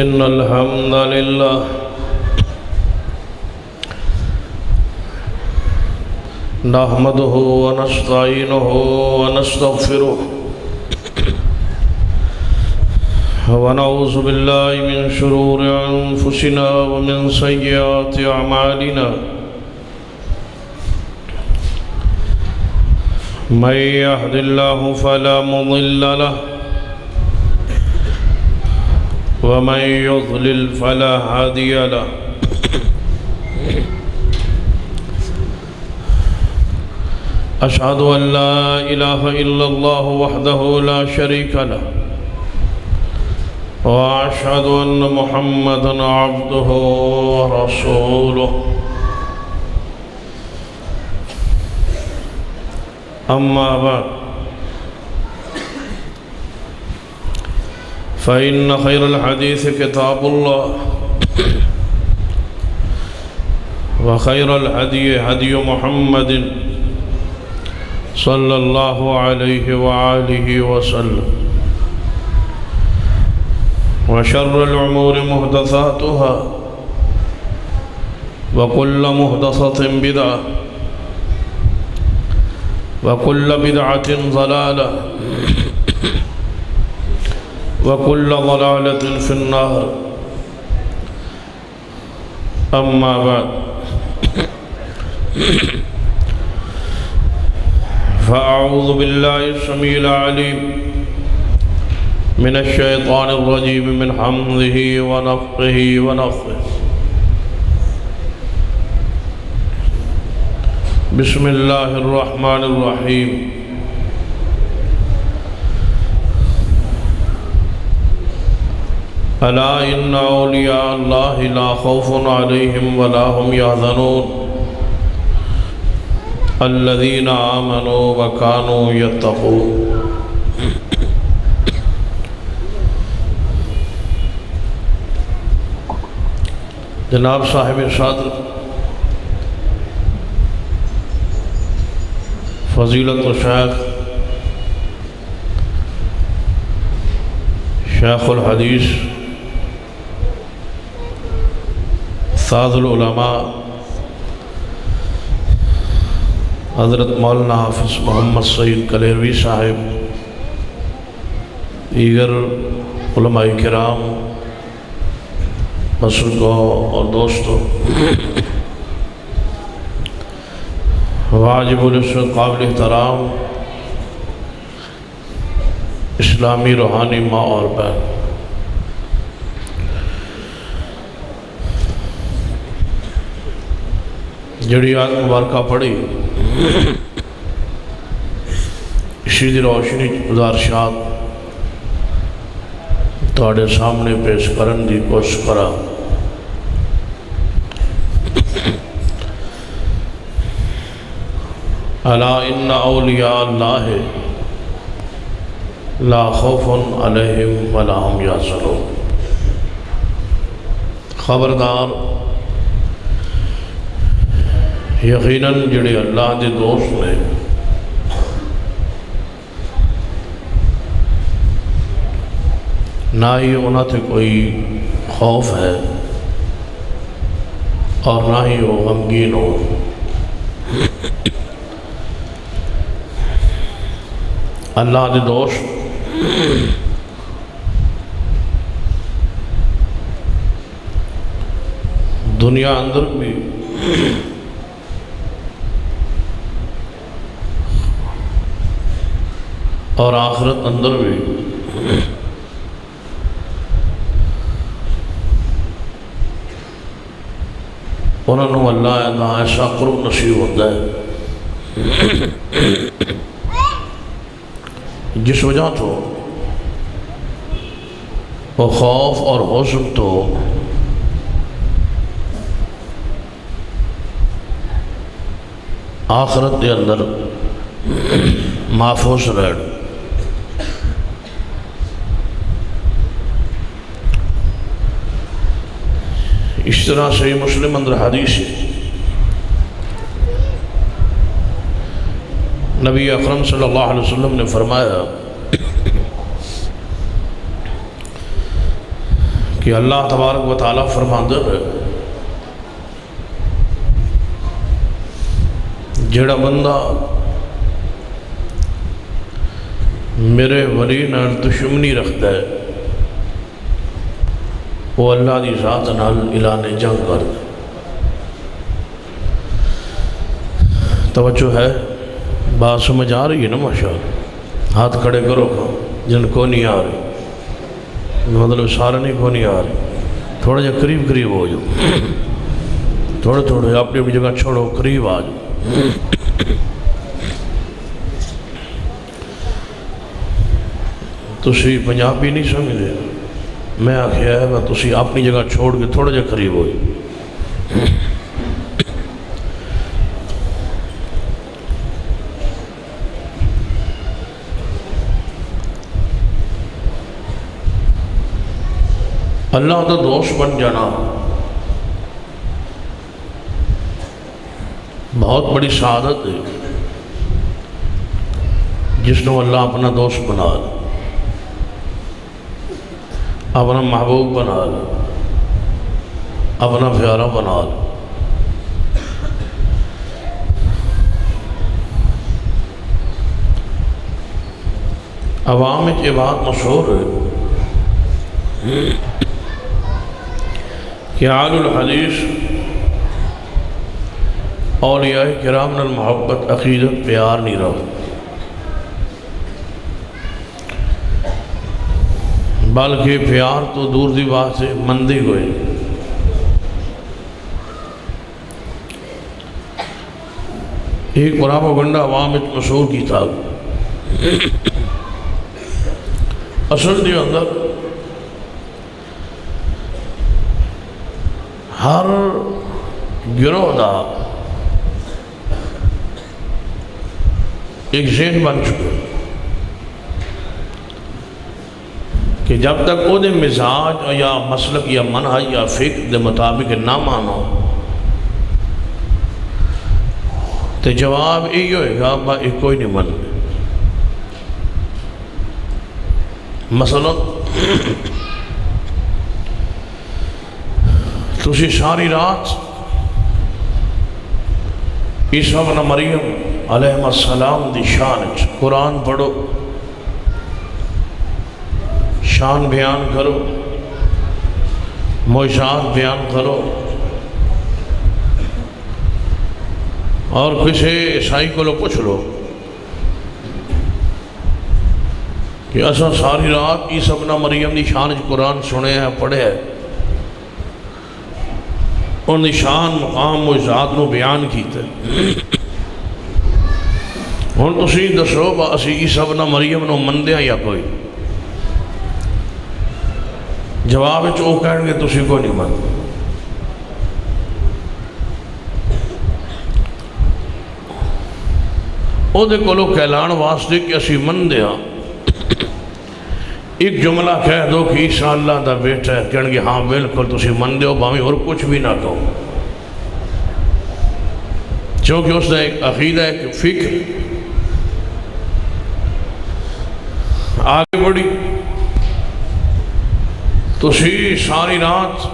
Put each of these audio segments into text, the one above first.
إن الحمد لله نحمده ونستعينه ونستغفره ونعوذ بالله من شرور أنفسنا ومن سيئات أعمالنا من يهد الله فلا مضل له ومن يضلل فلا هادي له أشهد أن لا إله إلا الله وحده لا شريك له وأشهد أن محمدًا عبده ورسوله أما بعد فإن خير الحديث كتاب الله وخير الهدي هدي محمد صلى الله عليه وآله وسلم وشر الأمور محدثاتها وكل محدثة بدعة وكل بدعة ضلالة وكل ضلالة في النار أما بعد فأعوذ بالله السميع العليم من الشيطان الرجيم من حمده ونفخه ونفثه بسم الله الرحمن الرحيم ألا إن أولياء الله لا خوف عليهم ولا هم يحزنون الذين آمنوا وكانوا يتقون جناب صاحب صدر فضیلت الشیخ شیخ الحدیث استاذ العلماء حضرت مولانا حافظ محمد سعید کلیروی صاحب، دیگر علماء کرام، بزرگوں اور دوستوں، واجب العزت قابل احترام اسلامی روحانی ماں اور بہن، جڑی آیت مبارکہ پڑھی اسی دی روشنی گزارشات تواڈے سامنے پیش کرن دی کوشش کرا۔ الا ان اولیاء اللہ لا خوف علیہم ولا هم یحزنون، خبردار یقیناً جڑے اللہ دے دوست نے نہ ہی انہاں تے کوئی خوف ہے اور نہ ہی وہ غمگین ہو۔ اللہ دے دوست دنیا اندر بھی اور آخرت اندر بھی انہوں نے اللہ دا ایسا قرب نصیب ہوتا ہے جس وجہ تو وہ خوف اور حزن تو آخرت دے اندر محفوظ رہن۔ اس طرح صحیح مسلم اندر حدیث ہے، نبی اکرم صلی اللہ علیہ وسلم نے فرمایا کہ اللہ تبارک و تعالیٰ فرماندہ ہے جڑا بندہ میرے ولی نال دشمنی رکھتا ہے وہ اللہ دی ذات نال اعلان جنگ کر دے۔ توجہ ہے، بات سمجھ آ رہی ہے نا؟ ماشاءاللہ ہاتھ کھڑے کرو جن کو نہیں آ رہی، مطلب سارے نہیں کو نہیں آ رہی، تھوڑا جا قریب قریب ہو جاؤ، تھوڑے تھوڑے اپنی اپنی جگہ چھوڑو، قریب آ جاؤ۔ تسی پنجابی نہیں سمجھے، میں آخیا ہے کہ تسی اپنی جگہ چھوڑ کے تھوڑا جا قریب ہو جاؤ۔ اللہ کا دوست بن جانا بہت بڑی سعادت ہے، جس نے اللہ اپنا دوست بنا لے، اپنا محبوب بنا لے، اپنا پیارا بنا لے۔ عوام میں یہ بات مشہور ہے کہ اہل الحدیث اولیاء کرام نال محبت عقیدت پیار نہیں رہا، بلکہ پیار تو دور دی بات سے مندی ہوئے۔ ایک پراپاگنڈا عوام میں مشہور کی تھا، اصل دی اندر ہر گروہ دا ایک ذہن بن چکے کہ جب تک وہ دے مزاج یا مسلک یا منہج یا فکر دے مطابق نہ مانو تو جواب یہ ہوئے گا با ایک کوئی نہیں من۔ مثلا تسی ساری رات عیسیٰ ابن مریم علیہ السلام دی شان قرآن پڑھو، شان بیان کرو، معجزات بیان کرو، اور کسی عیسائی کو پوچھ لو کہ ایسا ساری رات عیسیٰ ابن مریم دی شان قرآن سنے ہیں پڑھے ہیں، ان دی شان مقام معجزات نو بیان کیتے۔ ہن تسی دسو با اسی عیسیٰ ابن مریم نو مندے ہیں یا کوئی؟ جواب وہ کہیں گے تسی کو نہیں من۔ وہ دے کولو کہلان واسطے کہ اسی مندے ہاں ایک جملہ کہہ دو کہ عیسیٰ اللہ دا بیٹا ہے، کہیں گے ہاں بالکل تسی مندے ہو، باویں اور کچھ بھی نہ کہو، چونکہ اس دا ایک عقیدہ ایک فکر آگے بڑھی۔ تسی ساری رات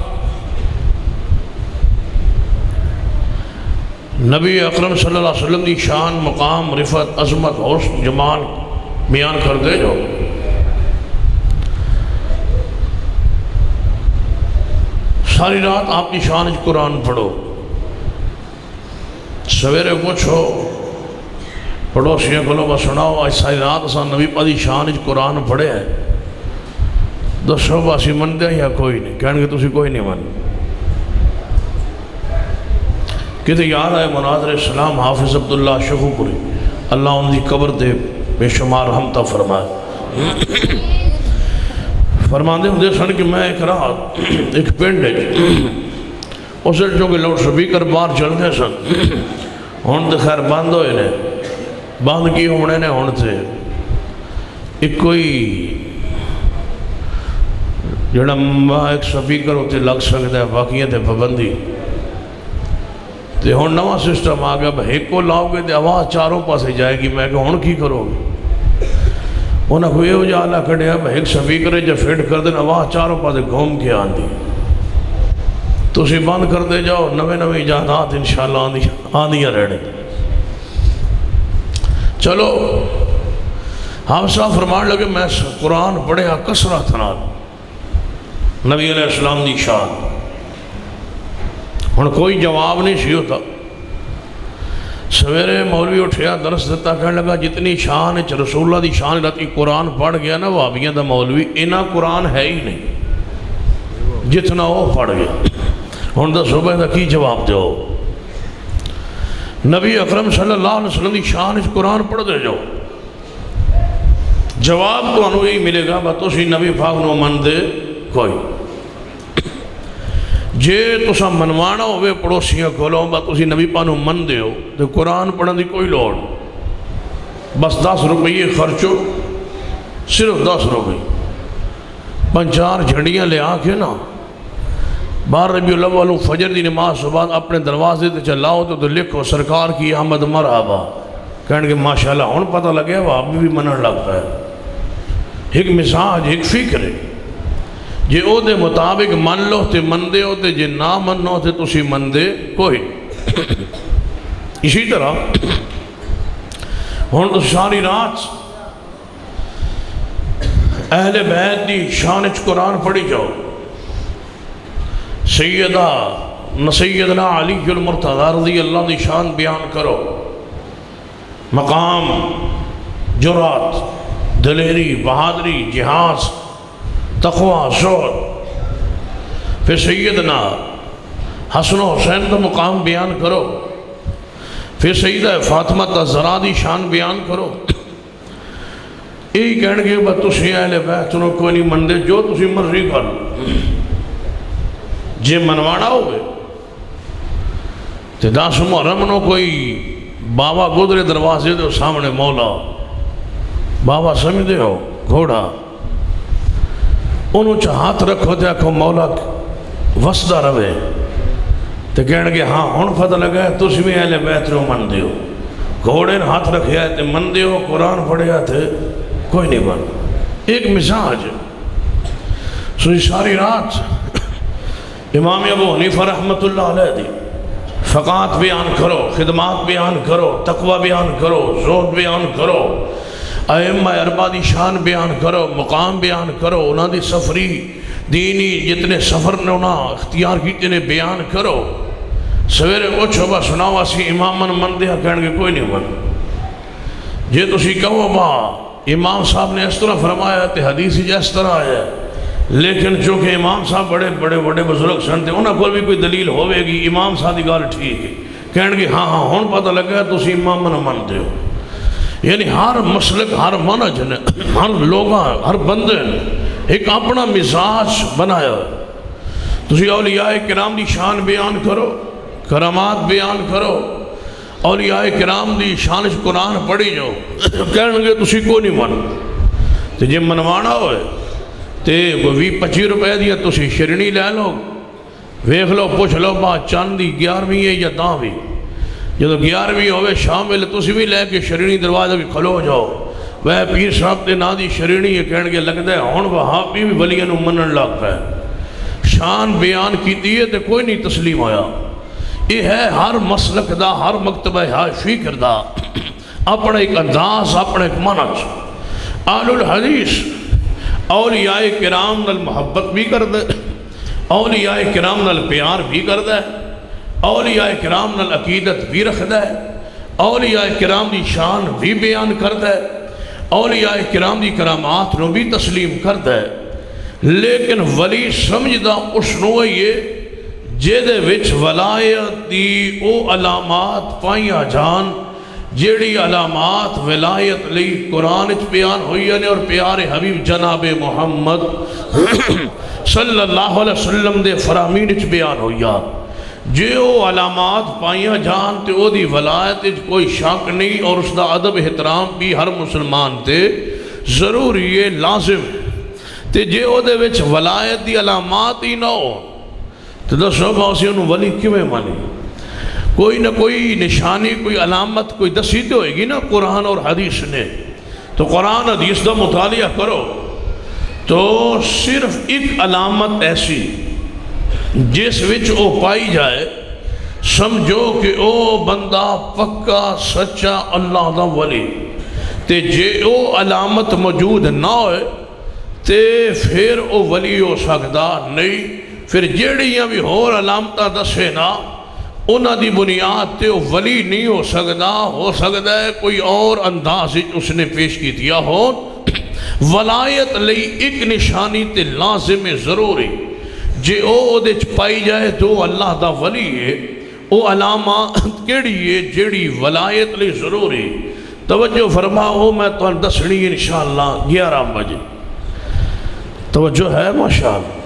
نبی اکرم صلی اللہ علیہ وسلم دی شان مقام رفعت عظمت حسن جمال بیان کر دے جو، ساری رات آپ کی شان قرآن پڑھو، سویرے پوچھو پڑوسیوں کو سناؤ آج ساری رات اساں نبی پاک دی شان قرآن پڑھے ہے، دسو باسی مندے ہیں یا کوئی نہیں؟ کہنے گے تسی کوئی نہیں من۔ کہتے یاد آئے مناظر السلام حافظ عبداللہ شفوپوری اللہ ان دی قبر دے بے شمار رحمتہ فرمائے، فرماندے ہوں دے سن کہ میں ایک رات ایک پینڈ ہے اسے چونکہ لاؤڈ سپیکر باہر چل دے سن، ہون دے خیر بند ہوئے نے، بند کی ہونے نے ہون تھے ایک کوئی جڑا ایک سپیکر ہوتے لگ سکتا ہے باقیاں تے پابندی تے ہون نواں سسٹم آ گیا، ایک کو لاؤ گے تے آواز چاروں پاسے جائے گی، میں کہ ہون کی کرو گے؟ انہیں کوئی ہو جا اللہ کھڑے اب ایک سپیکر جو فٹ کر دیں آواز چاروں پاسے گھوم کے آندی تو اسی بند کر دے جاؤ نوے نوے ایجادات انشاءاللہ آندیاں رہنے چلو ہم صاحب فرمان لگے میں قرآن پڑھیا کسرت نال نبی علیہ السلام دی شان ہن کوئی جواب نہیں سی ہوتا سویرے مولوی اٹھیا درس دیتا کہنے لگا جتنی شان ہے رسول اللہ دی شان رہتی قرآن پڑھ گیا نا وہابیاں دا مولوی اینا قرآن ہے ہی نہیں جتنا وہ پڑھ گیا ہن دا صبح دا کی جواب دو نبی اکرم صلی اللہ علیہ وسلم دی شان اس قرآن پڑھ دے جو جواب تو انہوں یہی ملے گا بات اسی نبی پاک نو من دے کوئی جے تو سا منوانا ہوئے پڑوسیاں کھولو بات اسی نبی پاک نو من دے ہو تو قرآن پڑھن دی کوئی لوڑ بس 10 روپیے خرچو صرف 10 روپیے 5-4 جھنڈیاں لے آکے نا 12 ربیع الاول فجر دی نماز صبح اپنے دروازے تے چلاؤ تو لکھو سرکار کی آمد مرحبا کہنے کہ ماشاءاللہ ہون پتہ لگے وہ آپ بھی منن لگتا ہے ایک مزاج ایک فکر ہے جے او دے مطابق من لو تے من دے ہو تے جے نہ منو تے تسی من دے کوئی اسی طرح ہون تو ساری رات اہل بیت دی شانچ قرآن پڑھی جاؤ سیدنا علی المرتضی رضی اللہ دی شان بیان کرو مقام جرات دلیری بہادری جہاز تقوی شوق پھر سیدنا حسن و حسین کا مقام بیان کرو پھر سیدہ فاطمہ الزہرا دی شان بیان کرو یہی کہنے کے بعد تسی اہل بیت نو کوئی نہیں مندے جو تسی مرضی کر جے منوانا ہوئے تو 10 محرم نو کوئی بابا گودرے دروازے دے سامنے مولا بابا سمجھ دے ہو گھوڑا انہوں ہاتھ رکھو تے آکھو مولا وسدہ روے تو کہنے کہ ہاں ہون پتہ لگا ہے تسی بھی اہل بیت نو من دے ہو گھوڑے نے ہاتھ رکھیا ہے تے من دے ہو قرآن پڑھیا تے کوئی نہیں من ایک مزاج سوئی ساری رات امام ابو حنیفہ رحمت اللہ علیہ دی فقات بیان کرو خدمات بیان کرو تقوی بیان کرو زہد بیان کرو ائمہ اربعہ دی شان بیان کرو مقام بیان کرو انہاں دی سفری دینی جتنے سفر نے انہاں اختیار کیتے نے بیان کرو سویرے اچھو با سناوا سی امام من دیا کہنے کے کوئی نہیں من جے تسی کہو با امام صاحب نے اس طرح فرمایا تے حدیثی جس طرح ہے لیکن چونکہ امام صاحب بڑے بزرگ سن تھے انہاں کوئی بھی کوئی دلیل ہوئے گی امام صاحب دی گال ٹھیک ہے کہنے کہ ہاں ہون پتہ لگا تسی امام من دے ہو یعنی ہر مسلک ہر منج نے ہر لوگاں ہر بندے نے ایک اپنا مزاج بنایا تسی اولیاء کرام دی شان بیان کرو کرامات بیان کرو اولیاء کرام دی شانش قرآن پڑھی جو کہنے کہ تسی کو نہیں من تو جب منوانا ہوئے تے 20-25 روپے دیا تسی شرنی لے لو ویکھ لو پوچھ لو بات چاندی 11ویں ہے یا 10ویں جب 11ویں ہوئے شامل تسی بھی لے کے شرنی دروازہ بھی کھلو جاؤ وہ پیر صاحب تے نا دی شرنی ہے کہنے کے لگتا ہے ہون وہابی بھی ولیاں نو منن لگتا ہے شان بیان کی دیئے تے کوئی نہیں تسلیم ہویا یہ ہے ہر مسلک دا ہر مکتبہ فکر دا اپنا ایک انداز اپنا ایک منج اہل الحدیث اولیاء کرام نال محبت بھی کر دے اولیاء کرام نال پیار بھی کر دے اولیاء کرام نال عقیدت بھی رکھ دے اولیاء کرام دی شان بھی بیان کر دے اولیاء کرام دی کرامات نو بھی تسلیم کر دے لیکن ولی سمجھدا اس نو یہ جے دے وچ ولایت دی او علامات پائیاں جان جیڑی علامات ولایت لئی قرآن اچ بیان ہوئی ہے اور پیارے حبیب جناب محمد صلی اللہ علیہ وسلم دے فرامین اچ بیان ہوئی ہے جے او علامات پائیاں جان تے او دی ولایت اچ کوئی شک نہیں اور اس دا ادب احترام بھی ہر مسلمان تے ضروری ہے لازم تے جے او دے وچ ولایت دی علامات ہی نہ ہو تو دسو باسی انہوں ولی کیوں مانی کوئی نہ کوئی نشانی کوئی علامت کوئی دسی تو ہوئے گی نا قرآن اور حدیث نے تو قرآن حدیث دا مطالعہ کرو تو صرف ایک علامت ایسی جس وچ او پائی جائے سمجھو کہ او بندہ پکا سچا اللہ دا ولی تے جے او علامت موجود نہ ہوئے تے پھر او ولی ہو سکتا نہیں. پھر جیڑیاں بھی اور علامتہ دسے نا انہاں دی بنیاد تے او ولی نہیں ہو سکتا ہے کوئی اور انداز اس نے پیش کی دیا ہو. ولایت لئی ایک نشانی تے لازم ضروری جے او دے پائی جائے تو اللہ دا ولی ہے. او علامہ کیڑی ہے جیڑی ولایت لئی ضروری. توجہ فرماؤ میں تو دسنی انشاءاللہ 11 بجے. توجہ ہے ماشاءاللہ.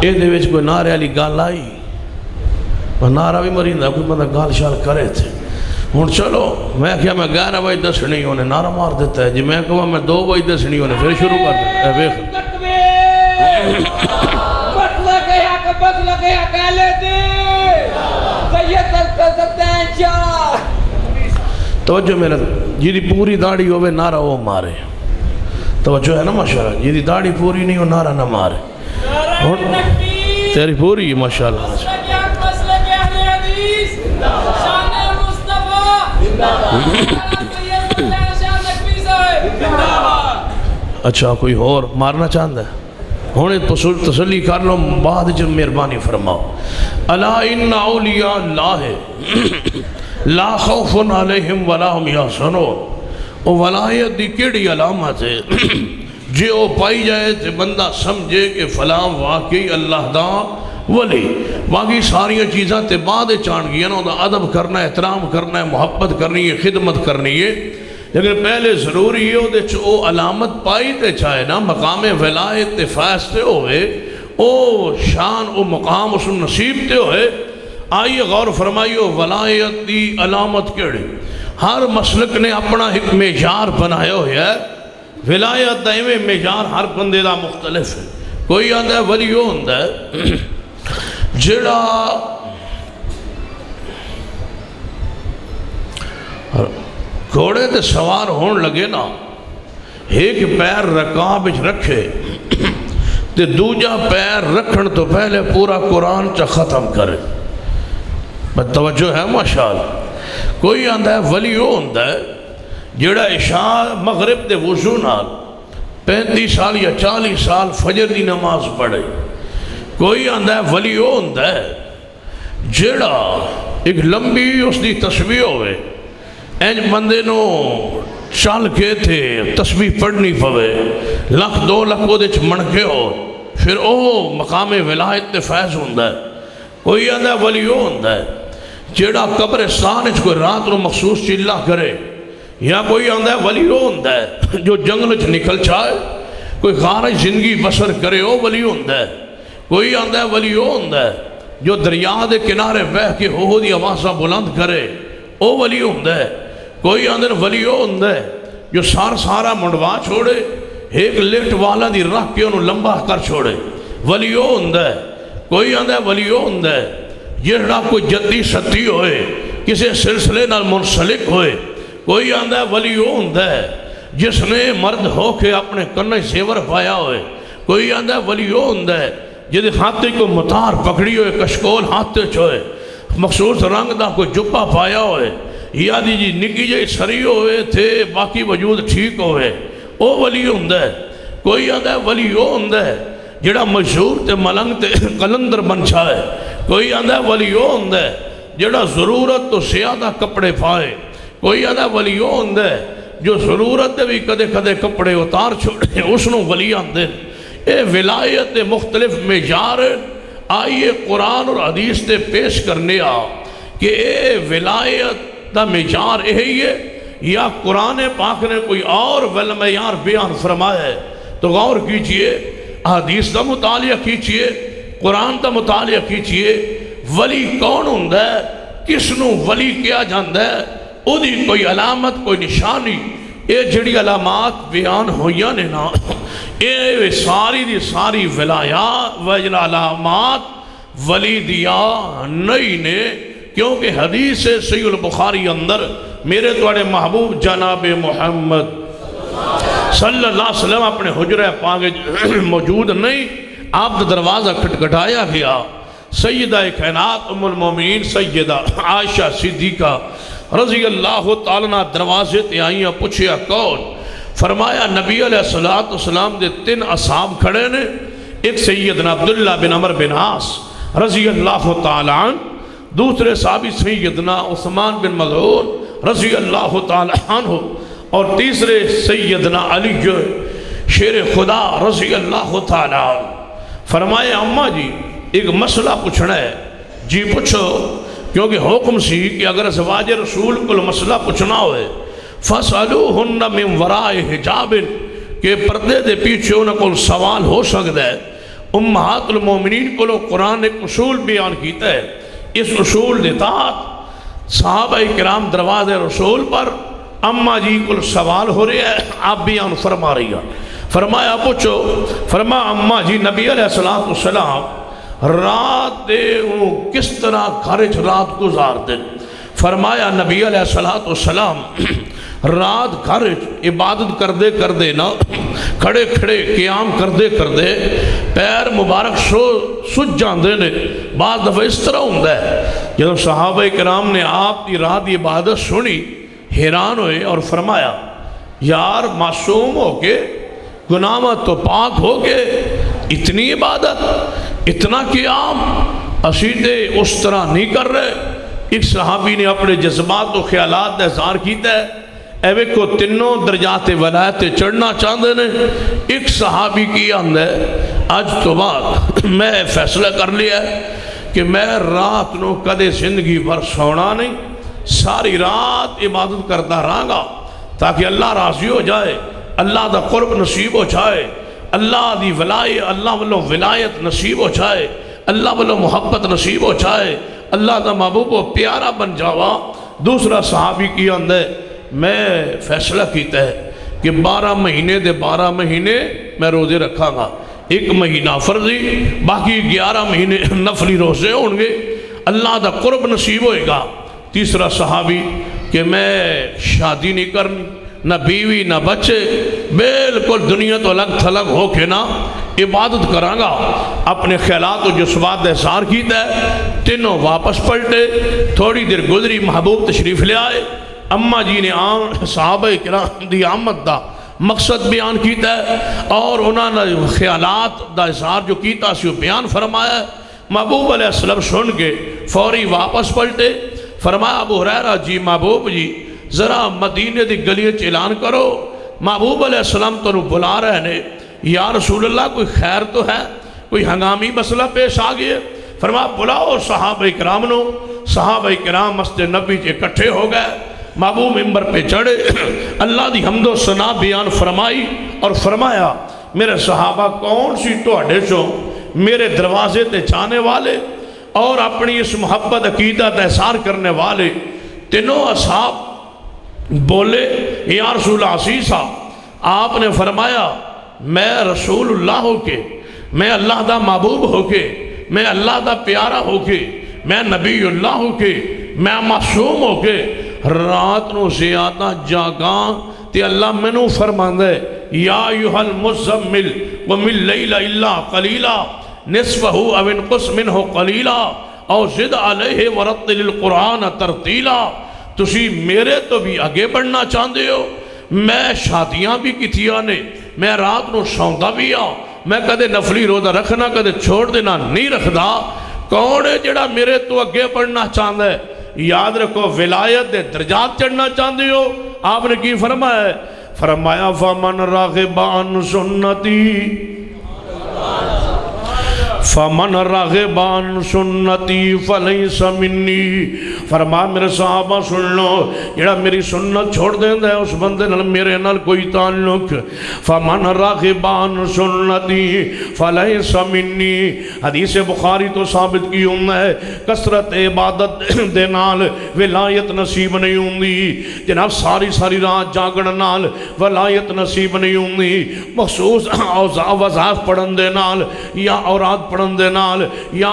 یہ دے وچ کوئی نعرے والی گل آئی نعرہ بھی مریندا کوئی بندہ گال شال کرے تھے. ہن چلو میں کیا میں 11 بجے دسنی انہیں نعرہ مار دیتا ہے جی میں کہا میں 2 بجے دسنی انہیں پھر شروع کر دیتا ہے. توجہ میرا جی پوری داڑھی ہوئے نعرہ وہ مارے. توجہ ہے نا ماشاءاللہ. جی داڑھی پوری نہیں ہو نعرہ نہ مارے. تیری پوری ہے ماشاءاللہ. اچھا کوئی اور مارنا چاہتا ہے ہونے تسلی کر لو بعد جب مہربانی فرماؤ. الا ان اولیاء اللہ لا خوف علیہم ولا هم یحزنون. او ولایت دی کیڑی علامت ہے جے او پائی جائے تے بندہ سمجھے کہ فلاں واقعی اللہ دا ولی. باقی ساری چیزاں تے بعد چان گیا نا ادب کرنا ہے احترام کرنا ہے محبت کرنی ہے خدمت کرنی ہے لیکن پہلے ضروری ہے دے چو علامت پائی تے چاہے نا مقام ولایت تے فیض تے ہوئے او شان او مقام اس نصیب تے ہوئے. آئیے غور فرمائیو ولایت دی علامت کیڑی. ہر مسلک نے اپنا ایک معیار بنایا ہوا ہے. ولایت دائمے معیار ہر بندے دا مختلف ہے. کوئی آندہ ہے ولی ہو ہوندہ ہے جڑا گھوڑے تے سوار ہون لگے نا ایک پیر رکاب رکھے تے دوجا پیر رکھن تو پہلے پورا قرآن چا ختم کرے. توجہ ہے ماشاءاللہ. کوئی آندہ ہے ولی ہو ہوندہ ہے جڑا عشاء مغرب دے وضو نال 35 سال یا 40 سال فجر دی نماز پڑھے. کوئی آندہ ہے ولی ہو ہوندہ ہے جڑا ایک لمبی اس دی تسبیح ہوئے اینج بندے نو چال کے تھے تسبیح پڑھنی پوے 1,00,000 2 لاکھ دے منکے ہو پھر او مقام ولایت تے فیض ہوندہ ہے. کوئی آندہ ہے ولی ہو ہوندہ ہے جڑا قبرستان اچھ کوئی رات نو مخصوص چلا کرے. یا کوئی آندہ ہے ولی ہو ہوندہ ہے جو جنگل چھ نکل چاہے کوئی خارج زندگی بسر کرے او ولی ہوندہ ہے. کوئی آندہ ہے ولی ہو ہوندہ ہے جو دریا دے کنارے بہ کے ہو دی آوازہ بلند کرے او ولی ہوندہ ہے. کوئی آندہ ہے ولی ہو ہوندہ ہے جو سارا منڈوا چھوڑے ایک لیٹ والا دی رکھ کے انہوں لمبا کر چھوڑے ولی ہو ہوندہ ہے. کوئی آندہ ہے ولی ہو ہوندہ ہے جڑا کوئی جدی ستی ہوئے کسی سلسلے نال منسلک ہوئے. کوئی آندہ ہے ولی ہو ہوندہ ہے جس نے مرد ہو کے اپنے کرنے زیور پایا ہوئے. کوئی آندہ ہے ولی ہو ہوندہ ہے جدے ہاتھے کو متار پکڑی ہوئے کشکول ہاتھے چھوئے مخصوص رنگ دا کوئی جپا پایا ہوئے یا دی جی نکی جائے سری ہوئے تھے باقی وجود ٹھیک ہوئے او ولی ہوندہ ہے. کوئی آندہ ہے ولی ہو ہوندہ ہے جڑا مشہور تے ملنگ تے قلندر بن چھائے. کوئی آندہ ہے ولی ہو ہوندہ ہے جڑا ضرورت تو زیادہ کپڑے پائے. کوئی آندہ ہے ولی ہو ہوندہ ہے جو ضرورت دے بھی کدے کدے کپڑے اتار چھوڑے اس نو ولی آندے. اے ولایت مختلف معیار آئیے قرآن اور حدیث تے پیش کرنے کہ اے ولایت دا معیار یہی ہے یا قرآن پاک نے کوئی اور معیار بیان فرمایا ہے. تو غور کیجئے حدیث دا مطالعہ کیجئے قرآن دا مطالعہ کیجئے. ولی کون ہوندہ ہے کس نو ولی کیا جاندہ ہے او دی کوئی علامت کوئی نشانی یہ جڑی علامات بیان ہوئیاں نے نا یہ ساری دی ساری ولایات و علامات ولی دیا نہیں نے، کیونکہ حدیث صحیح البخاری اندر میرے توڑے محبوب جناب محمد صلی اللہ علیہ وسلم اپنے حجرہ پاک موجود نہیں، آپ دا دروازہ کھٹکھٹایا گیا، سیدہ کائنات ام المومنین سیدہ عائشہ صدیقہ رضی اللہ تعالیٰ دروازے تے آئیاں پوچھیا کون؟ فرمایا نبی علیہ السلام دے 3 اصحاب کھڑے نے، ایک سیدنا عبداللہ بن عمر بن عاص رضی اللہ تعالیٰ عنہ، دوسرے صحابی سیدنا عثمان بن مظعون رضی اللہ تعالیٰ عنہ، اور تیسرے سیدنا علی شیر خدا رضی اللہ تعالیٰ عنہ۔ فرمایا اماں جی ایک مسئلہ پوچھنا ہے، جی پوچھو، کیونکہ حکم سی کہ اگر ازواج رسول کو مسئلہ پوچھنا ہوئے فَاسْأَلُوهُنَّ مِنْ وَرَائِ حِجَابٍ کہ پردے دے پیچھے انہوں کو سوال ہو سکتا ہے۔ امہات المومنین کو قرآن ایک اصول بیان کیتا ہے، اس اصول دیتات صحابہ کرام دروازے رسول پر اماں جی کو سوال ہو رہے ہیں، آپ بیان فرما رہی ہیں۔ فرمایا پوچھو، فرمایا اماں جی نبی علیہ السلام رات دے کس طرح گھرچ رات گزار دیں؟ فرمایا نبی علیہ السلام رات گھرچ عبادت کردے کردے نا کھڑے کھڑے قیام کردے کردے پیر مبارک سج جاندے نے۔ بعض دفعہ اس طرح ہوندہ ہے جب صحابہ کرام نے آپ کی رات کی عبادت سنی حیران ہوئے اور فرمایا یار معصوم ہو کے گناہ تو پاک ہو کے اتنی عبادت اتنا قیام اسیدے اس طرح نہیں کر رہے۔ ایک صحابی نے اپنے جذبات و خیالات کا اظہار کیتا ہے، ایوے کو تینوں درجات ولایت چڑھنا چاہتے ہیں۔ ایک صحابی کی آندہ ہے آج تو بعد میں فیصلہ کر لیا ہے کہ میں رات نو کدے زندگی بھر سونا نہیں، ساری رات عبادت کرتا رہاں گا تاکہ اللہ راضی ہو جائے، اللہ دا قرب نصیب ہو جائے، اللہ دی اللہ والوں ولایت نصیب ہو جائے، اللہ والوں محبت نصیب ہو جائے، اللہ دا محبوب و پیارا بن جاوا۔ دوسرا صحابی کی اندر میں فیصلہ کیتا ہے کہ 12 مہینے دے 12 مہینے میں روزے رکھا گا، 1 مہینہ فرضی، باقی 11 مہینے نفلی روزے ہوں گے، اللہ دا قرب نصیب ہوئے گا۔ تیسرا صحابی کہ میں شادی نہیں کرنی، نہ بیوی نہ بچے، بالکل دنیا تو الگ تھلگ ہو کے نہ عبادت کراں گا۔ اپنے خیالات و جذبات اظہار کیتا ہے، تینوں واپس پلٹے، تھوڑی دیر گزری محبوب تشریف لے آئے، اماں جی نے صحابہ کرام دی آمد دا مقصد بیان کیتا ہے اور انہوں نے خیالات دا اظہار جو کیتا سی وہ بیان فرمایا ہے۔ محبوب علیہ السلام سن کے فوری واپس پلٹے، فرمایا ابو ہریرہ جی محبوب جی ذرا مدینے دی گلیے اعلان کرو، محبوب علیہ السلام تو بلا رہے نے، یا رسول اللہ کوئی خیر تو ہے، کوئی ہنگامی مسئلہ پیش آ گئے؟ فرمایا بلاؤ صحابہ کرام نو۔ صحابہ کرام مسجد نبی کے اکٹھے ہو گئے، محبوب ممبر پہ چڑھے، اللہ دی حمد و ثنا بیان فرمائی اور فرمایا میرے صحابہ کون سی توڑے چوں میرے دروازے تے چانے والے اور اپنی اس محبت عقیدہ اظہار کرنے والے؟ تینوں اصحاب بولے یا رسول اللہ عزیزہ، آپ نے فرمایا میں رسول اللہ ہو کے، میں اللہ دا محبوب ہو کے، میں اللہ دا پیارا ہو کے، میں نبی اللہ ہو کے، میں معصوم ہو کے رات نو زیادہ جاگاں تے اللہ منو فرماندے یا ایھا المزمل قم اللیل الا قلیلا نصفہ او انقص منہ قلیلا او زد علیہ ورتل القرآن ترتیلا۔ تسی میرے تو بھی آگے بڑھنا چاہتے ہو، میں شادیاں بھی کیتیاں نے، میں رات نو سوندا بھی ہاں، میں کدے نفلی روزہ رکھنا کدے چھوڑ دینا نہیں رکھدا، کون ہے جڑا میرے تو آگے بڑھنا چاہتا ہے؟ یاد رکھو ولایت دے درجات چڑھنا چاہتے ہو، آپ نے کی فرمایا ہے؟ فرمایا فمن راغب عن سنتی فمن رغب عن سنتی فلیس منی، فرما میرے صحابہ سن لو، جڑا میری سنت چھوڑ دیندہ ہے اس بندے نال میرے نال کوئی تعلق۔ فمن رغب عن سنتی فلیس منی، حدیث بخاری تو ثابت کی ہے کثرت عبادت دے نال ولایت نصیب نہیں ہوندی، جناب ساری ساری رات جاگن نال ولایت نصیب نہیں ہوندی، مخصوص وظائف پڑھن دے نال یا اوراد پڑھن دے نال یا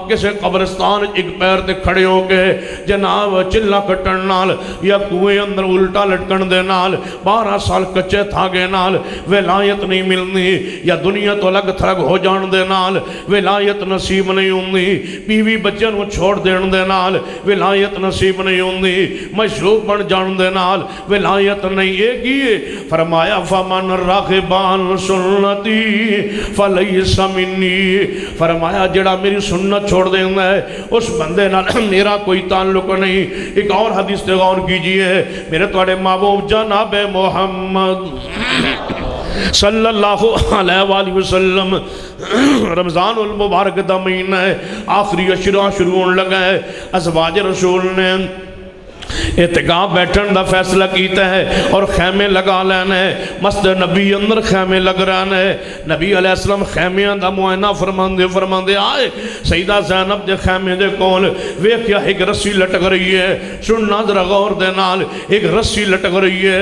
کسی قبرستان ایک پیر تے کھڑے ہو کے جناب چلا کٹن نال یا کوئے اندر الٹا لٹکن دے نال 12 سال کچے تھاگے نال ولایت نہیں ملنی، یا دنیا تو الگ تھرگ ہو جان دے نال ولایت نصیب نہیں ہوندی، بیوی بچے نو چھوڑ دین دے نال ولایت نصیب نہیں ہوندی، مشروب بن جان دے نال ولایت نہیں۔ ایک ہی فرمایا فمن راغب عن سنتی فلیس منی، فرمایا جڑا میری سنت چھوڑ دینا ہے اس بندے نال میرا کوئی تعلق نہیں۔ ایک اور حدیث سے غور کیجئے، میرے توڑے محبوب جناب محمد صلی اللہ علیہ وآلہ وسلم، رمضان المبارک دا مہینہ ہے، آخری اشرا شروع ہونے لگا ہے، ازواج رسول نے اعتکاف بیٹھن دا فیصلہ کیتا ہے اور خیمے لگا لینا ہے، مسجد نبی اندر خیمے لگ رہا ہے۔ نبی علیہ السلام خیمیاں دا معائنہ فرماندے آئے، سیدہ زینب دے خیمے دے کول ویکھیا ایک رسی لٹک رہی ہے، سننا ذرا غور دے نال، ایک رسی لٹک رہی ہے،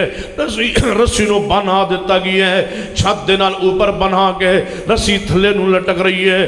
رسی نو بنا دیتا گیا ہے، چھت دے نال اوپر بنا کے رسی تھلے نو لٹک رہی ہے۔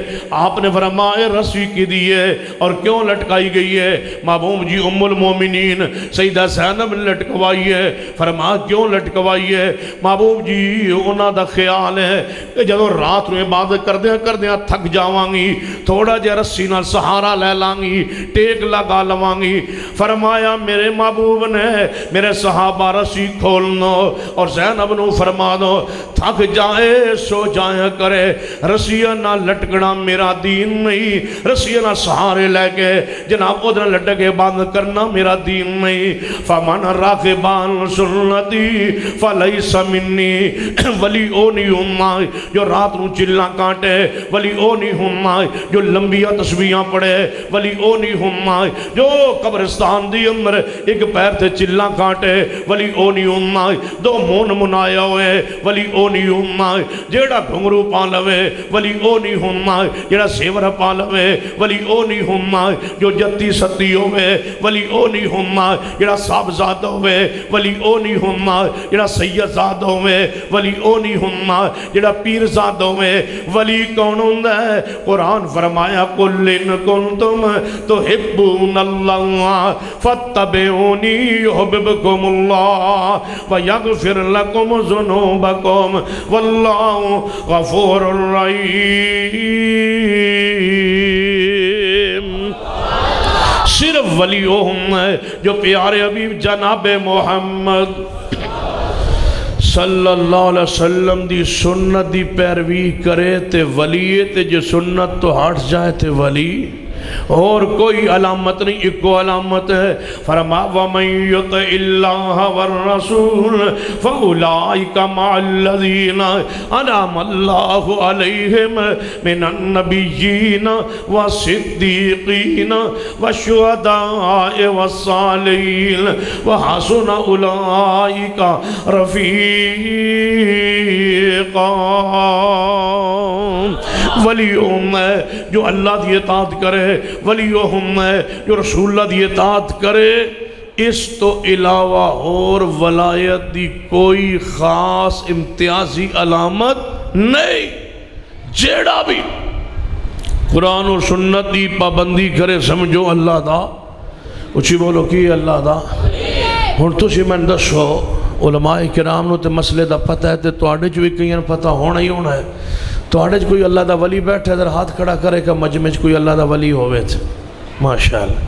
آپ نے فرمایا رسی کی دی ہے اور کیوں لٹکائی گئی ہے؟ محبوب جی ام المومنین سیدہ زینب لٹکوائی ہے، فرما کیوں لٹکوائی ہے؟ محبوب جی انہاں دا خیال ہے کہ جدو رات میں عبادت کردیاں تھک جاوانگی، تھوڑا جے رسی نال سہارا لے لانگی، ٹیک لگا لوانگی۔ فرمایا میرے محبوب نے میرے صحابہ رسی کھولنا اور زینب نو فرما دو تھک جائے سو جائیں کرے، رسیہ نہ لٹکنا میرا دین نہیں، رسیہ نہ سہارے لے کے جناب ادھر لٹکے بند کرنا میرا دین نہیں۔ فمن راغب عن سنتی فلیس منی، ولی او نہیں ہونا جو رات نو چلا کانٹے، ولی او نہیں ہونا جو لمبیاں تسبیحاں پڑھے، ولی او نہیں ہونا جو قبرستان دی اندر ایک پیر تے چلا کانٹے، ولی او نہیں ہونا دو مون منایا ہوئے، ولی او نہیں ہونا جیڑا گھنگرو پا لوے، ولی او نہیں ہونا جیڑا سیور پا لوے، ولی او نہیں ہونا جو جتی ستی ہوئے، ولی او نہیں ہونا جڑا صاحب زادہ ہوئے، ولی او نہیں ہونا جڑا سید زادہ ہوئے، ولی او نہیں ہونا جڑا پیر زادہ ہوئے۔ ولی کون ہوندہ ہے؟ قرآن فرمایا قُلْ إِن كُنْتُمْ تُحِبُّونَ اللَّهَ فَاتَّبِعُونِي يُحْبِبْكُمُ اللَّهُ وَيَغْفِرْ لَكُمْ ذُنُوبَكُمْ وَاللَّهُ غَفُورٌ رَحِيمٌ۔ صرف ولی ہم ہے جو پیارے حبیب جناب محمد صلی اللہ علیہ وسلم دی سنت دی پیروی کرے تے ولی تے جو سنت تو ہٹ جائے تے ولی، اور کوئی علامت نہیں، ایک کو علامت ہے۔ فرما وَمَن يُطِعِ اللَّهَ وَالرَّسُولَ فَأُولَئِكَ مَعَ الَّذِينَ أَنْعَمَ اللَّهُ عَلَيْهِمْ مِنَ النَّبِيِّينَ وَالصِّدِّيقِينَ وَالشُّهَدَاءِ وَالصَّالِحِينَ وَحَسُنَ أُولَئِكَ رَفِيقًا۔ ولی ہم ہے جو اللہ دی اطاعت کرے، ولی ہم ہے جو رسول اللہ دی اطاعت کرے، اس تو علاوہ اور ولایت دی کوئی خاص امتیازی علامت نہیں۔ جیڑا بھی قرآن و سنت دی پابندی کرے سمجھو اللہ دا، اچھی بولو کی اللہ دا۔ ہن تسی میں دسو علماء کرام نو تے مسئلے دا پتہ ہے تے تواڈے جو بھی کہیں پتہ ہونا ہی ہونا ہے۔ تواڈے کوئی اللہ دا ولی بیٹھے ادھر ہاتھ کھڑا کرے کہ مجمع کوئی اللہ دا ولی ہوئے تھے، ماشاءاللہ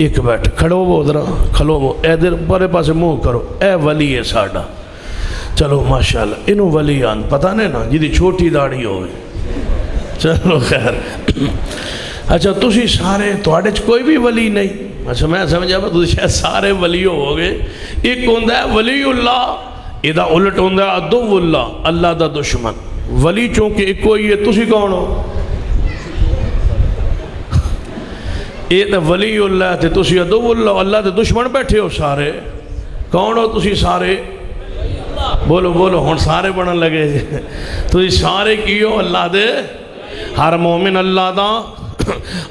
ایک بیٹھ کھڑو وہ ادھر کھلو وہ ادھر بڑے پاس منہ کرو، اے ولی ہے ساڈا، چلو ماشاءاللہ انہوں ولی آن پتہ نہیں نا جی چھوٹی داڑھی ہوئے، چلو خیر۔ اچھا تسی سارے تواڈے کوئی بھی ولی نہیں؟ اچھا میں سمجھا با تسی شاید سارے ولی ہو گئے۔ ایک ہوندہ ہے ولی اللہ، ادھا الٹ ہوندہ ہے عدو اللہ، اللہ دا دشمن۔ ولی چونکہ ایک کوئی ہے، تسی کون ہو؟ یہ تو ولی اللہ تے تسی عدو اللہ، اللہ تے دشمن بیٹھے ہو سارے. کون ہو تسی سارے؟ بولو بولو ہن سارے بنن لگے جی. تسی سارے کیو اللہ دے. ہر مومن اللہ دا،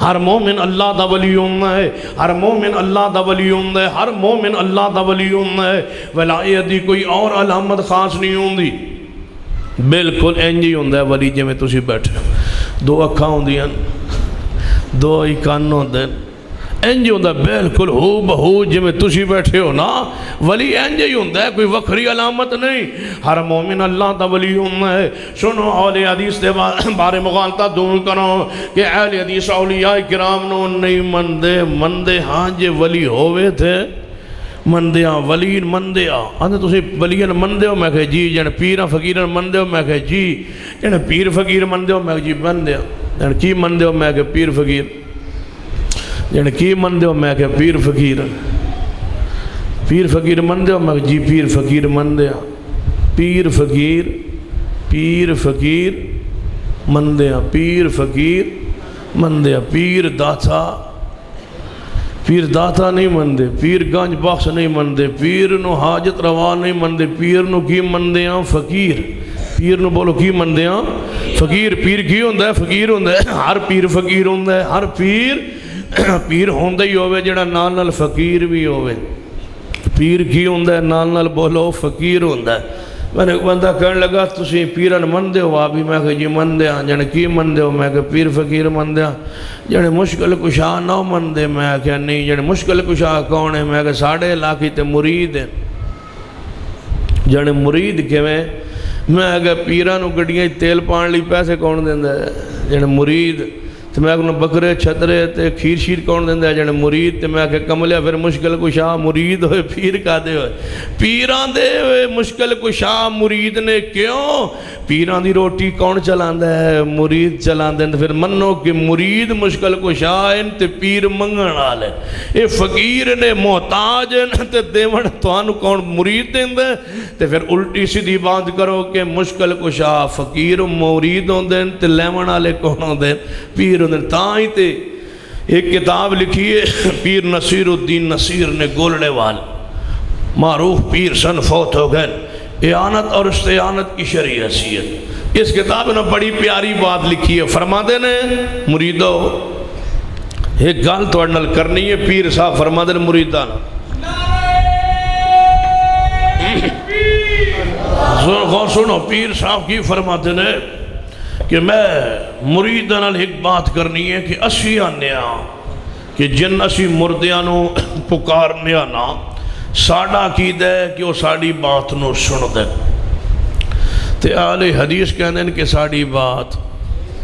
ہر مومن اللہ دا ولی ہونا ہے، ہر مومن اللہ دا ولی ہونا ہے، ہر مومن اللہ دا ولی ہونا ہے. ولایت دی کوئی اور علامت خاص نہیں ہوندی. بالکل انج ہی ہوندا ہے ولی جویں تسی بیٹھے ہو. دو اکھاں ہوندیاں، دو ہی کان ہوندے، انج ہوندا بالکل ہو بہو جویں تسی بیٹھے ہو نا. ولی انج ہی ہوندا ہے، کوئی وکھری علامت نہیں. ہر مومن اللہ دا ولی ہونا ہے. سنو اہل حدیث دے بارے مغالطہ دور کرو کہ اہل حدیث اولیاء کرام نو نہیں مندے ہاں جے ولی ہوئے تھے مندے ہاں ولی مندے ہاں. آندے تسی ولیاں مندے ہو؟ میں کہے جی. جن پیراں فقیراں مندے ہو؟ میں کہے جی. جن پیر فقیر مندے ہو؟ میں کہے جی مندے ہو. جن کی مندے ہو؟ میں کہے پیر فقیر. جن کی مندے ہو؟ میں کہے پیر فقیر. پیر فقیر مندے ہو؟ میں کہے جی پیر فقیر مندے ہاں. پیر فقیر پیر فقیر مندے ہاں. پیر فقیر مندے ہاں. پیر داتا نہیں مندے. پیر گنج بخش نہیں مندے. پیر نو حاجت روا نہیں مندے. پیر نو کی مندے ہاں؟ فقیر. پیر نو بولو کی مندے ہاں؟ فقیر. پیر کی ہوندہ ہے؟ فقیر ہوندہ ہے. ہر پیر فقیر ہوندہ ہے. ہر پیر ہوندہ ہی ہوئے جڑا نال نال فقیر بھی ہوئے. پیر کی ہوندہ ہے؟ نال نال بولو فقیر ہوندہ ہے. میں نے ایک بندہ کہنے لگا تسی پیرن مندے ہو؟ آپ بھی میں کہا جی مندے ہاں. جن کی مندے ہو؟ میں کہا پیر فقیر مندے ہاں. جن مشکل کشا نہ مندے؟ میں کہا نہیں. جن مشکل کشا کون ہے؟ میں کہا ساڑھے علاقی تے مرید ہیں. جن مرید کیویں؟ میں کہا پیران گڑیاں تیل پان لی پیسے کون دیندہ ہے؟ جن مرید. تو میں کہا بکرے چھترے تے کھیر شیر کون دیندہ ہے؟ جن مرید. تو میں کہا کملیا پھر مشکل کشا مرید ہوئے پیر کا دے ہوئے. پیران دے ہوئے مشکل کشا مرید نے کیوں؟ پیران دی روٹی کون چلاندہ ہے؟ مرید چلاندہ ہے. پھر منو کہ مرید مشکل کشا ہے تے پیر منگن آلے. اے فقیر نے محتاج ہے تے دیون توانو کون مرید دیندہ ہے. تے پھر الٹی سیدھی بات کرو کہ مشکل کشا فقیر مرید ہوندے تے لیون آلے کون ہوندے؟ پیر. تاں تے ایک کتاب لکھی ہے پیر نصیر الدین نصیر نے گولڑے وال، معروف پیر سن فوت ہو گئے. اعانت اور استعانت کی شرعی حیثیت. اس کتاب نے بڑی پیاری بات لکھی ہے. فرما دے نے مریدو ایک گال تو اڈنل کرنی ہے. پیر صاحب فرما دے مریدان سنو پیر صاحب کی فرما دے نے کہ میں مریدان ایک بات کرنی ہے کہ اسی آنے کہ جن اسی مردیاں پکارنے آنا ساڑا کی دے کہ وہ ساڑی بات نو سن دے. تے اہل حدیث کہنے ہیں کہ ساڑی بات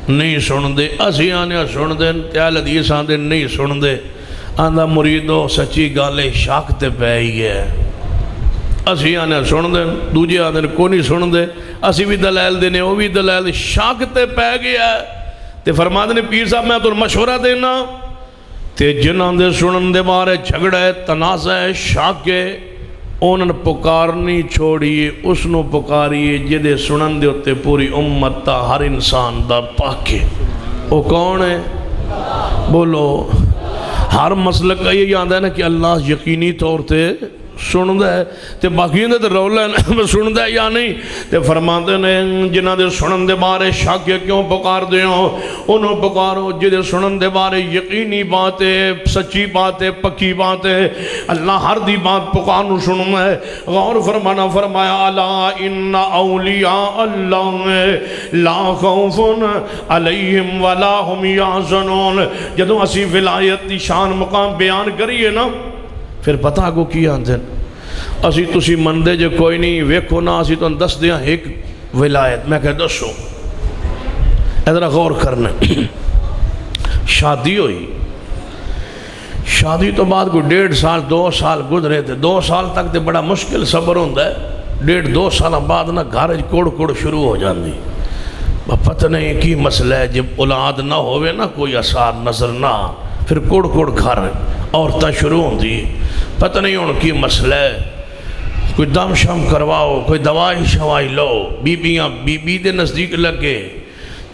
نہیں سن دے. اسی آنے سن دے تے اہل حدیث آنے نہیں سن دے. آندہ مریدو سچی گالے شاک تے پہ ہی ہے. اسی آنے سن دے دوجے آنے کو نہیں سن دے. اسی بھی دلائل دینے وہ بھی دلائل شاک تے پہ گیا ہے. تے فرما دے پیر صاحب میں تو مشورہ دینا تے جنہاں دے سنن دے بارے جھگڑا ہے تنازع ہے شاک ہے انہوں پکارنی چھوڑیے اس نو پکاریے جدے سنن دے ہوتے پوری امت تا ہر انسان دا پاکے. وہ کون ہے؟ بولو. ہر مسلک کا یہ یاد ہے نا کہ اللہ یقینی طور تے سن دے تے باقی دے تے رولہ سن دے یا نہیں. تے فرماتے نے جنہ دے سنن دے بارے شک کیوں پکار دے ہو انہوں پکارو جدے سنن دے بارے یقینی بات ہے سچی بات ہے پکی بات ہے. اللہ ہر دی بات پکارنو سننا ہے. غور فرمانا فرمایا الا ان اولیاء اللہ لا خوف علیہم ولا هم یحزنون. جدوں اسی ولایت دی شان مقام بیان کریے نا پھر پتہ کو کی آندھیں اسی تسی مندے جو کوئی نہیں ویکھو نا اسی تو دس دیاں ایک ولایت. میں کہہ دسو ادھر غور کرنے شادی ہوئی. شادی تو بعد کوئی 1.5 سال 2 سال گزرے تھے. 2 سال تک تے بڑا مشکل صبر ہوندہ ہے. 1.5-2 سال بعد نا گھر کوڑ شروع ہو جاندی. پتہ نہیں کی مسئلہ ہے جب اولاد نہ ہوئے نا کوئی اثار نظر نہ پھر کوڑ گھر عورتیں شروع ہوں دی. پتہ نہیں ان کی مسئلہ ہے. کوئی دم شم کرواؤ کوئی دوائی شوائی لو بیبیاں بی بی دے نزدیک لگے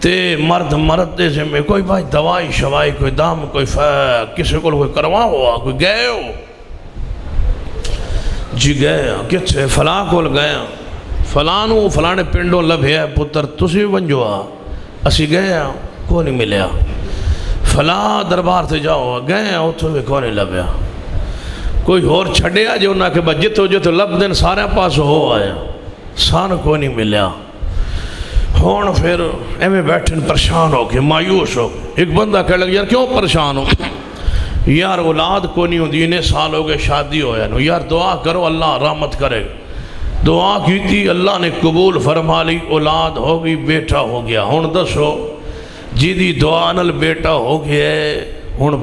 تے مرد دے سے میں کوئی بھائی دوائی شوائی کوئی دام کوئی کسی کو کوئی کروا ہوا کوئی گئے ہو جی گئے کتھے فلاں کول گئے فلانو فلانے پنڈوں لبھے پتر تسی بھی بن جو اسی گئے کو نہیں ملیا فلاں دربار سے جاؤ گئے اتھو بھی کو نہیں لبیا کوئی اور چھڑیا جو نہ کہ جتو جتو لب دن سارے پاس ہو آیا سان کو نہیں ملیا ہون پھر ایمیں بیٹھن پریشان ہو کے مایوس ہو ایک بندہ کہہ لگ یار کیوں پریشان ہو یار اولاد کو نہیں ہوں دینے سال ہو گئے شادی ہو یا نو یار دعا کرو اللہ رحمت کرے دعا کی تھی اللہ نے قبول فرما لی اولاد ہو گئی بیٹا ہو گیا ہون دسو جی دی دعا نل بیٹا ہو گیا ہون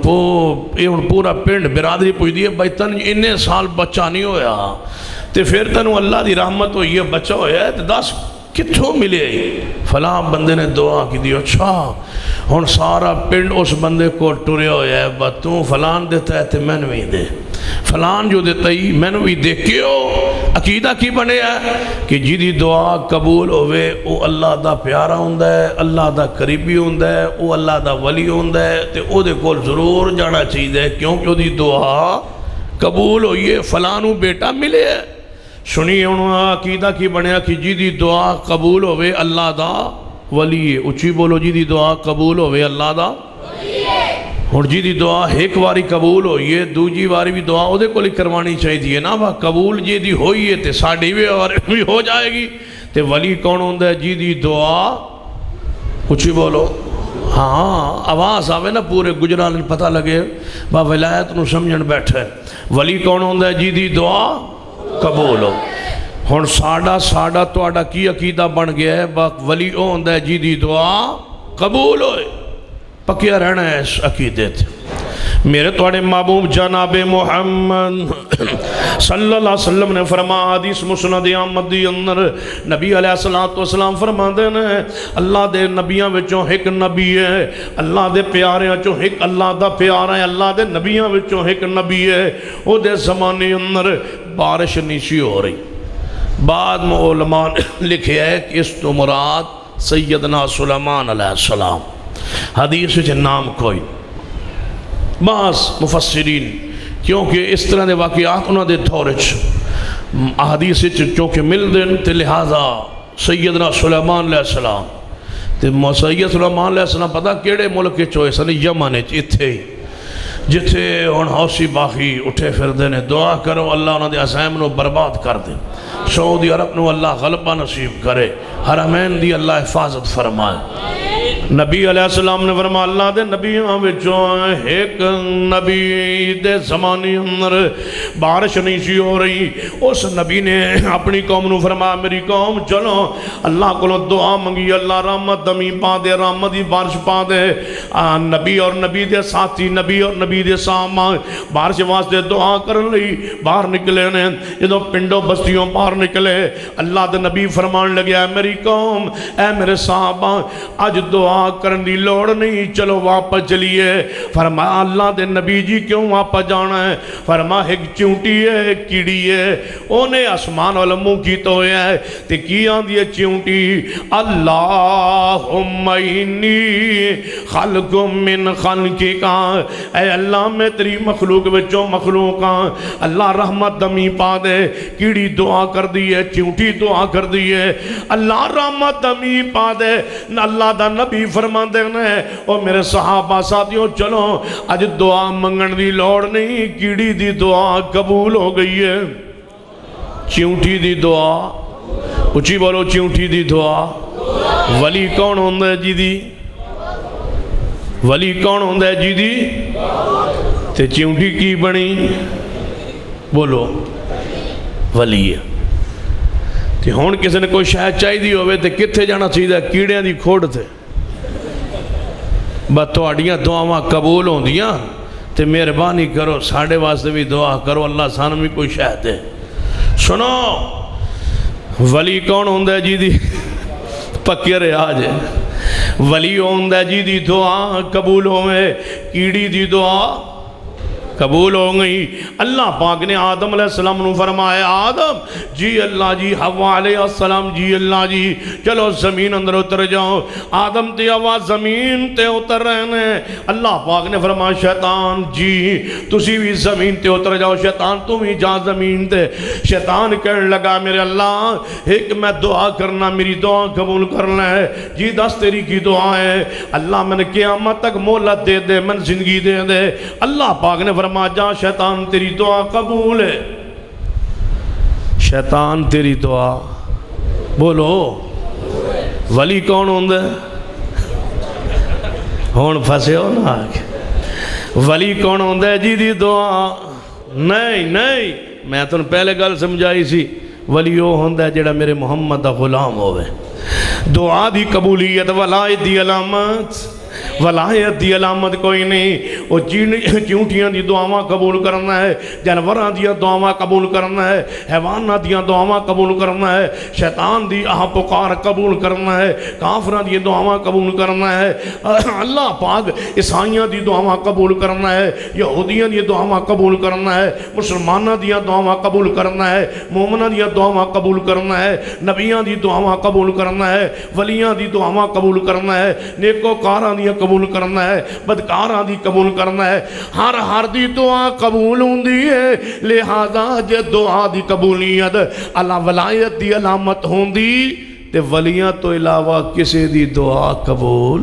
پورا پنڈ برادری پوچھ دیئے بھائی تن انہیں سال بچہ نہیں ہویا تے پھر تنو اللہ دی رحمت ہو یہ بچہ ہویا ہے تے دس کتھوں ملے فلاں بندے نے دعا کی دی اچھا ہون سارا پنڈ اس بندے کو ٹورے ہویا ہے بس تو فلان دیتا ہے تے میں نوی دے فلان جو دیتا ہی میں نوی دے کیوں عقیدہ کی بنے ہے کہ جی دی دعا قبول ہوئے او اللہ دا پیارا ہوندہ ہے اللہ دا قریبی ہوندہ ہے او اللہ دا ولی ہوندہ ہے تے او دے کول ضرور جانا چاہیے کیونکہ دی دعا قبول ہوئیے فلانو بیٹا ملے ہے سنیے انہوں عقیدہ کی بنیا کہ جی دی دعا قبول ہوئے اللہ دا ولی ہے اچھی بولو جی دی دعا قبول ہوئے اللہ دا ولی ہے اور جی دی دعا ایک واری قبول ہوئی ہے دوجی واری بھی دعا دے کو لئے کروانی چاہیے نا با قبول جی دی ہوئی ہے تے ساڑھی بھی ہو جائے گی تے ولی کون ہوندہ ہے جی دی دعا اچھی بولو ہاں آواز آوے نا پورے گجران پتہ لگے با ولایت نو سمجھن بیٹھے ولی کون ہوندہ ہے جی دی دعا قبول ہو ہون ساڑھا تو آڑا کی عقیدہ بن گیا ہے باق ولی ہوندہ ہے جی دی دعا قبول ہوئے پکیا رہنا ہے اس عقیدے تھے میرے توڑے محبوب جناب محمد صلی اللہ علیہ وسلم نے فرما حدیث مسند احمد دی اندر نبی علیہ السلام فرما دینے اللہ دے نبیاں وچوں ایک نبی ہے اللہ دے پیارے وچوں ایک اللہ دا پیارا ہے اللہ دے نبیاں وچوں ایک نبی ہے او دے زمانے اندر بارش نیسی ہو رہی بعد میں علماء لکھے ہے کہ اس تو مراد سیدنا سلیمان علیہ السلام حدیث سے نام کوئی بعض مفسرین کیونکہ اس طرح دے واقعات انہوں دے دورچ حدیث سے چونکہ مل دن تے لہذا سیدنا سلیمان علیہ السلام تے سید سلیمان علیہ السلام پتہ کیڑے ملک چوئے سنی یمن اتھے جتھے ان حوثی باقی اٹھے پھر دینے دعا کرو اللہ انہوں دے عزائم نو برباد کر دے سعودی عرب نو اللہ غلبہ نصیب کرے حرمین دی اللہ حفاظت فرمائے نبی علیہ السلام نے فرما اللہ دے نبیوں وچوں ایک نبی دے زمانے اندر بارش نہیں سی ہو رہی اس نبی نے اپنی قوم نو فرما میری قوم چلو اللہ کو دعا منگی اللہ رحمت دمی پا دے رحمت دی بارش پا دے نبی اور نبی دے ساتھی نبی اور نبی دے سامان بارش واسطے دعا کرن لئی باہر نکلے نے جدو پنڈوں بستیوں باہر نکلے اللہ دے نبی فرمان لگے اے میری قوم اے میرے صحابہ آج دعا کرن دی لوڑ نہیں چلو واپس چلیے فرمایا اللہ دے نبی جی کیوں واپس جانا ہے فرمایا ایک چونٹی ہے ایک کیڑی ہے انہیں آسمان والموں کی تو ہے تے کی آن دی چونٹی اللہم انی خلق من خلقی کا اے اللہ میں تیری مخلوق بچوں مخلوقاں اللہ رحمت دمی پا دے کیڑی دعا کر دیئے چونٹی دعا کر دیئے اللہ رحمت دمی پا دے اللہ دا نبی فرما دینے اور میرے صحابہ ساتھیوں چلو آج دعا منگن دی لوڑ نہیں کیڑی دی دعا قبول ہو گئی ہے چونٹی دی دعا اچھی بولو چونٹی دی دعا ولی کون ہوندہ ہے جی دی ولی کون ہوندہ ہے جی دی تے چونٹی کی بنی بولو ولی ہے تے ہون کسی نے کوئی شاید چاہی دی ہوئے تے کتھے جانا چاہیے کیڑیاں دی کھوڑ تھے بس تو اڈیاں دعاواں قبول ہوں دیاں تے مہربانی کرو ساڑھے واسطے بھی دعا کرو اللہ سان بھی کوئی شاید ہے سنو ولی کون ہوندہ ہے جی دی پکی رہے آج ولی ہوندہ ہے جی دی دعا قبول ہوئے کیڑی دی دعا قبول ہو گئی۔ اللہ پاک نے آدم علیہ السلام نے فرمایا آدم جی اللہ جی، حوا علیہ السلام جی اللہ جی، چلو زمین اندر اتر جاؤ۔ آدم تے ہوا زمین تے اتر رہنے، اللہ پاک نے فرمایا شیطان جی تسی بھی زمین تے اتر جاؤ، شیطان تم ہی جا زمین تے۔ شیطان کہنے لگا میرے اللہ ایک میں دعا کرنا، میری دعا قبول کرنا ہے۔ جی دس تیری کی دعا ہے؟ اللہ میں نے قیامت تک مہلت دے دے، میں زندگی دے دے۔ اللہ پاک نے فرمایا جا شیطان تیری دعا قبول ہے۔ شیطان تیری دعا بولو ولی کون ہوندے ہون پھسے ہو نا آگے، ولی کون ہوندے جی دی دعا نہیں نہیں، میں تو پہلے گل سمجھائی سی، ولی وہ ہوندے جڑا میرے محمد دا غلام ہوئے۔ دعا دی قبولیت ولایت دی علامت، ولایت دی علامت کوئی نہیں۔ وہ چونٹیاں دی دعاواں قبول کرنا ہے، جانوراں دی دعاواں قبول کرنا ہے، حیوانات دی دعاواں قبول کرنا ہے، شیطان دی آہ پکار قبول کرنا ہے، کافراں دی دعاواں قبول کرنا ہے، اللہ پاک عیسائیاں دی دعاواں قبول کرنا ہے، یہودیاں دی دعاواں قبول کرنا ہے، مسلماناں دی دعاواں قبول کرنا ہے، مومناں دی دعاواں قبول کرنا ہے، نبیاں دی دعاواں قبول کرنا ہے، ولیاں دی دعاواں قبول کرنا ہے، نیکوکاراں دی قبول کرنا ہے، بدکاراں دی قبول کرنا ہے۔ ہر دی دعا قبول ہوندی ہے، لہذا جے دعا دی قبولیت اللہ ولایت دی علامت ہوندی تے ولیاں تو علاوہ کسی دی دعا قبول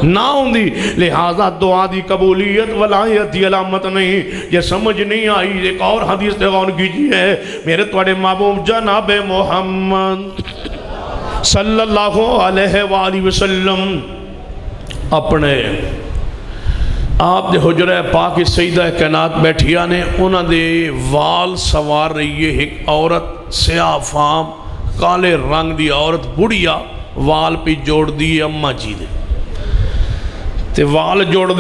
نہ ہوندی۔ لہذا دعا دی قبولیت ولایت دی علامت نہیں۔ یہ سمجھ نہیں آئی ایک اور حدیث تے غور کیجئے، میرے توڑے محبوب جناب محمد صلی اللہ علیہ وآلہ وسلم اپنے آپ دے حجرہ پاک سیدہ کائنات بیٹھیا نے انہاں دے وال سوار رہی ہے ایک عورت، سیاہ فام کالے رنگ دی عورت، بڑھیا وال پہ جوڑ دی اماں جی دے تے وال جوڑ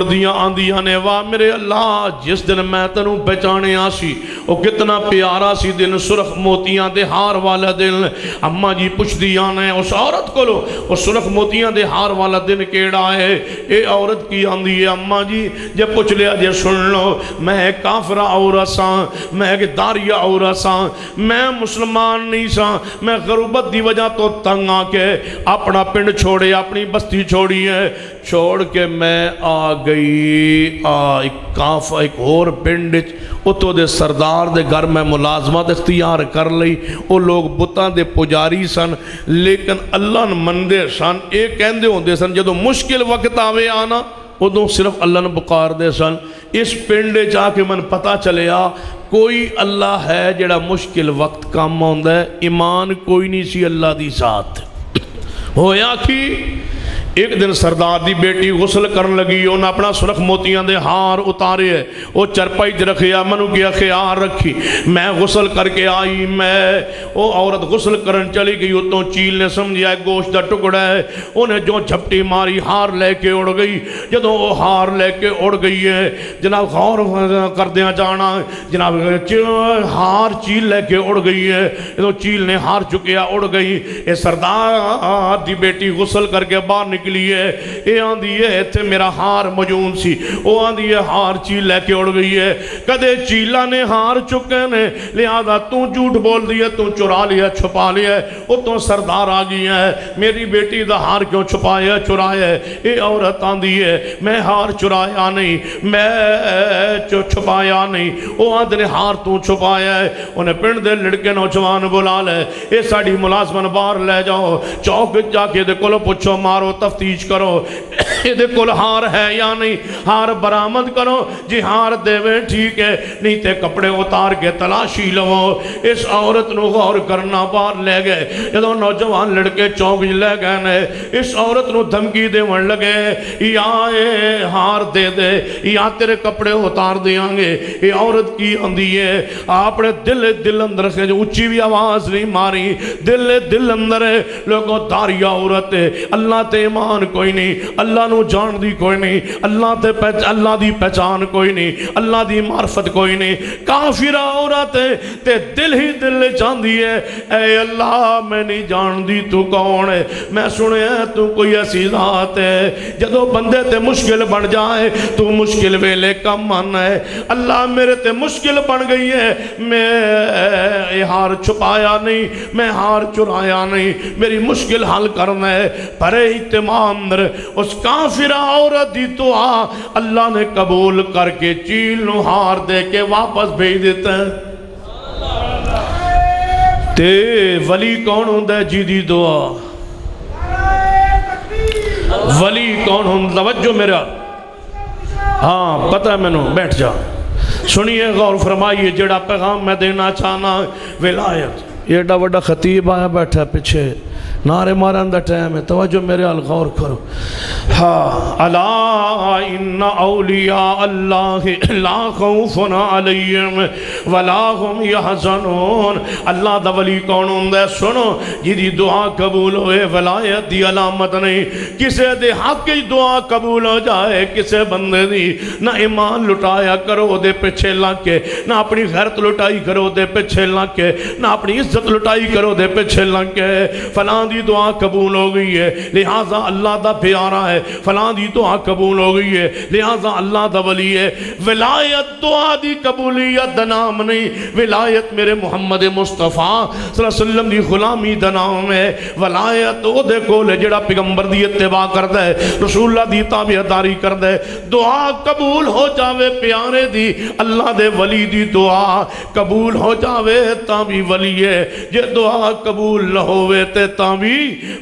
دیاں آندیاں نے واہ میرے اللہ جس دن میں تنوں پہچانے آسی وہ کتنا پیارا سی دن، سرخ موتیاں دے ہار والا دن۔ اماں جی پوچھ دیاں نے اس عورت کو لو وہ سرخ موتیاں دے ہار والا دن کیڑا ہے؟ اے عورت کی آندی ہے اماں جی جب پوچھ لیا جے سن لو میں کافرہ عورت ساں، میں داریہ عورت ساں، میں مسلمان نہیں ساں، میں غربت دی وجہ تو تنگ آ کے اپنا پنڈ چھوڑے اپنی بستی چھوڑی ہے، چھوڑ کہ میں آ گئی ایک اور پنڈ اتو دے سردار دے گھر میں ملازمت اختیار کر لئی۔ وہ لوگ بتاں دے پجاری سن لیکن اللہ نے مندے سن، ایک کہندے ہوندے سن جدو مشکل وقت آوے آنا ادو صرف اللہ نے بکار دے سن۔ اس پنڈے جا کے من پتہ چلے کوئی اللہ ہے جڑا مشکل وقت کام ہوندہ ہے، ایمان کوئی نہیں سی اللہ دی ذات ہویا کی۔ ایک دن سردار دی بیٹی غسل کرن لگی، انہاں اپنا سرخ موتیاں دے ہار اتارے ہے، وہ چرپائی تے رکھیا، منو کیا خیال رکھی میں غسل کر کے آئی، میں وہ عورت غسل کرن چلی گئی، اتوں چیل نے سمجھیا ہے گوشت دا ٹکڑا ہے، انہیں جو جھپٹی ماری ہار لے کے اڑ گئی۔ جدوں وہ ہار لے کے اڑ گئی ہے جناب غور کر دیا جانا، جناب ہار چیل لے کے اڑ گئی ہے، جدوں چیل نے ہار چکیا اڑ گئی۔ اے سردار دی بیٹی غسل کر کے باہر نکلی ہے، اے آندھی ہے ایتھے میرا ہار موجود سی، وہ آندھی ہے ہار چیل لے کے اڑ گئی ہے، کدے چیلہ نے ہار چکے نے لہذا تو جھوٹ بول دیا، تو چرا لیا چھپا لیا، وہ تو سردار آ گئی ہے میری بیٹی دا ہار کیوں چھپایا چرایا ہے؟ اے عورت آندھی ہے میں ہار چرایا نہیں، میں چھپایا نہیں، وہ آندھ نے ہار تو چھپایا ہے۔ انہیں پنڈ دے لڑکے نوجوان بلا لے، اے ساڑی ملازمن باہر لے جاؤ، چوک جا کے دے کلو پچھو مارو تفتیش کرو یہ کل ہار ہے یا نہیں، ہار برآمد کرو، جی ہار دیوے ٹھیک ہے نہیں تے کپڑے اتار کے تلاشی لو۔ اس عورت نو غور کرنا باہر لے گئے، جدو نوجوان لڑکے چوک لے گئے نے اس عورت نو دھمکی دے ون لگے یا اے ہار دے دے یا تیرے کپڑے اتار دیاں گے۔ یہ عورت کی اندھی ہے اپنے دل اندر سے جو اچھی بھی آواز نہیں ماری، دل اندر ہے لوگوں داریہ عورت ہے اللہ تے ایمان کوئی نہیں، اللہ نو جان دی کوئی نہیں، اللہ دی پہچان کوئی نہیں، اللہ دی معرفت کوئی نہیں، کافرہ عورت تے دل ہی دل چاندی ہے اے اللہ میں نہیں جان دی تو کون ہے، میں سنے تو کوئی ایسی ذات ہے جدو بندے تے مشکل بن جائے تو مشکل ویلے کم آنا ہے، اللہ میرے تے مشکل بن گئی ہے، میں ہار چھپایا نہیں، میں ہار چرایا نہیں، میری مشکل حل کرنا ہے، پر اہتمام در اس کافرہ عورت دی دعا اللہ نے قبول کر کے چیل نو ہار دے کے واپس بھیج دیتا ہے۔ تے ولی کون ہوندہ ہے جی دی دعا؟ ولی کون ہوندہ؟ توجہ میرا، ہاں پتہ ہے میں نے، بیٹھ جا سنیے غور فرمائیے جڑا پیغام میں دینا چاہنا ولایت۔ یہ ایڈا وڈا خطیب آیا بیٹھا پیچھے نعرے مارن دا ٹائم ہے، توجہ میرے حال غور کرو۔ ہاں الا ان اولیاء اللہ لا خوف علیہم ولا هم یحزنون۔ اللہ دا ولی کون ہوندہ ہے؟ سنو جی دعا قبول ہوئے ولایت دی علامت نہیں، کسے دے حق کی دعا قبول ہو جائے کسے بندے دی نہ ایمان لٹایا کرو دے پیچھے لگ کے، نہ اپنی غیرت لٹائی کرو دے پیچھے لگ کے، نہ اپنی عزت لٹائی کرو دے پیچھے لگ کے، فلاں دی دعا قبول ہو گئی ہے لہٰذا اللہ دا پیارا ہے، فلاں دی دعا قبول ہو گئی ہے لہٰذا اللہ دا ولی ہے۔ ولایت دعا دی قبولیت دا نام نہیں، ولایت میرے محمد مصطفیٰ صلی اللہ علیہ وسلم دی غلامی دا نام ہے۔ ولایت او دے کول ہے جڑا پیغمبر دی اتباع کردا ہے، رسول اللہ دی تابعداری کردا ہے، دعا قبول ہو جاوے پیارے دی، اللہ دے ولی دی دعا قبول ہو جاوے تاں بھی ولی ہے، جے دعا قبول نہ ہوئے تے تاں بھی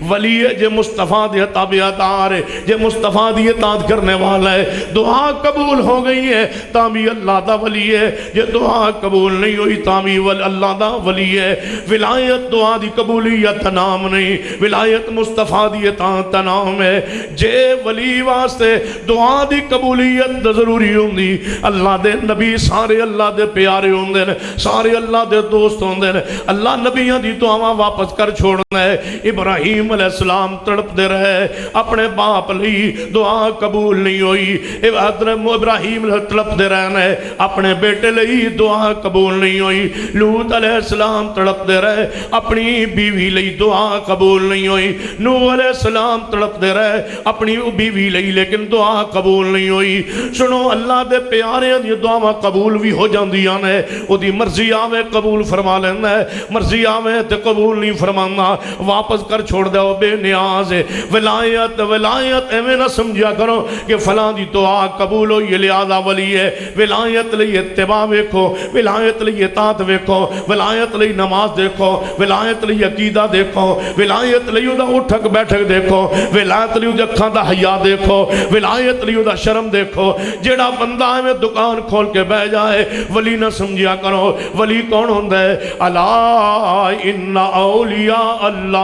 ولی ہے، جے مصطفیٰ دی تابعدار ہے، جے مصطفیٰ دی اطاعت کرنے والا ہے، دعا قبول ہو گئی ہے تاں بھی اللہ دا ولی ہے، جے دعا قبول نہیں ہوئی تاں بھی اللہ دا ولی ہے۔ ولایت دعا دی قبولیت نام نہیں، ولایت مصطفیٰ دی اطاعت نام ہے۔ جے ولی واسطے دعا دی قبولیت ضروری ہوندی، اللہ دے نبی سارے اللہ دے پیارے ہوندے نے، سارے اللہ دے دوست ہوندے نے، اللہ نبیاں دی دعاواں واپس کر چھوڑنا ہے۔ ابراہیم علیہ السلام تڑپ دے رہے اپنے باپ لئی، دعا قبول نہیں ہوئی، حضرت ابراہیم تڑپ دے رہے اپنے بیٹے لئی، دعا قبول نہیں ہوئی، لوط علیہ السلام تڑپ دے رہے اپنی بیوی لئی، دعا قبول نہیں ہوئی، نوح علیہ السلام تڑپ دے رہے اپنی بیوی لئی لیکن دعا قبول نہیں ہوئی۔ سنو اللہ دے پیارے دی دعا قبول بھی ہو جاندیاں نے، او دی مرضی آوے قبول فرما لینا ہے، مرضی آوے تے قبول نہیں فرمانا، واپس کر چھوڑ دے وہ بے نیاز ہے۔ ولایت ایویں نہ سمجھا کرو کہ فلاں دی دعا قبول ہوئی لہذا ولی ہے۔ ولایت لئی اتباع ویکھو، ولایت لئی اطاعت ویکھو، ولایت لئی نماز دیکھو، ولایت لئی عقیدہ دیکھو، ولایت لئی او دا اٹھک بیٹھک دیکھو، ولایت لئی او دی اکھاں دا حیا دیکھو، ولایت لئی او دا شرم دیکھو۔ جیڑا بندہ میں دکان کھول کے بہ جائے ولی نہ سمجھا کرو۔ ولی کون ہوندہ ہے؟ الا ان اولیاء اللہ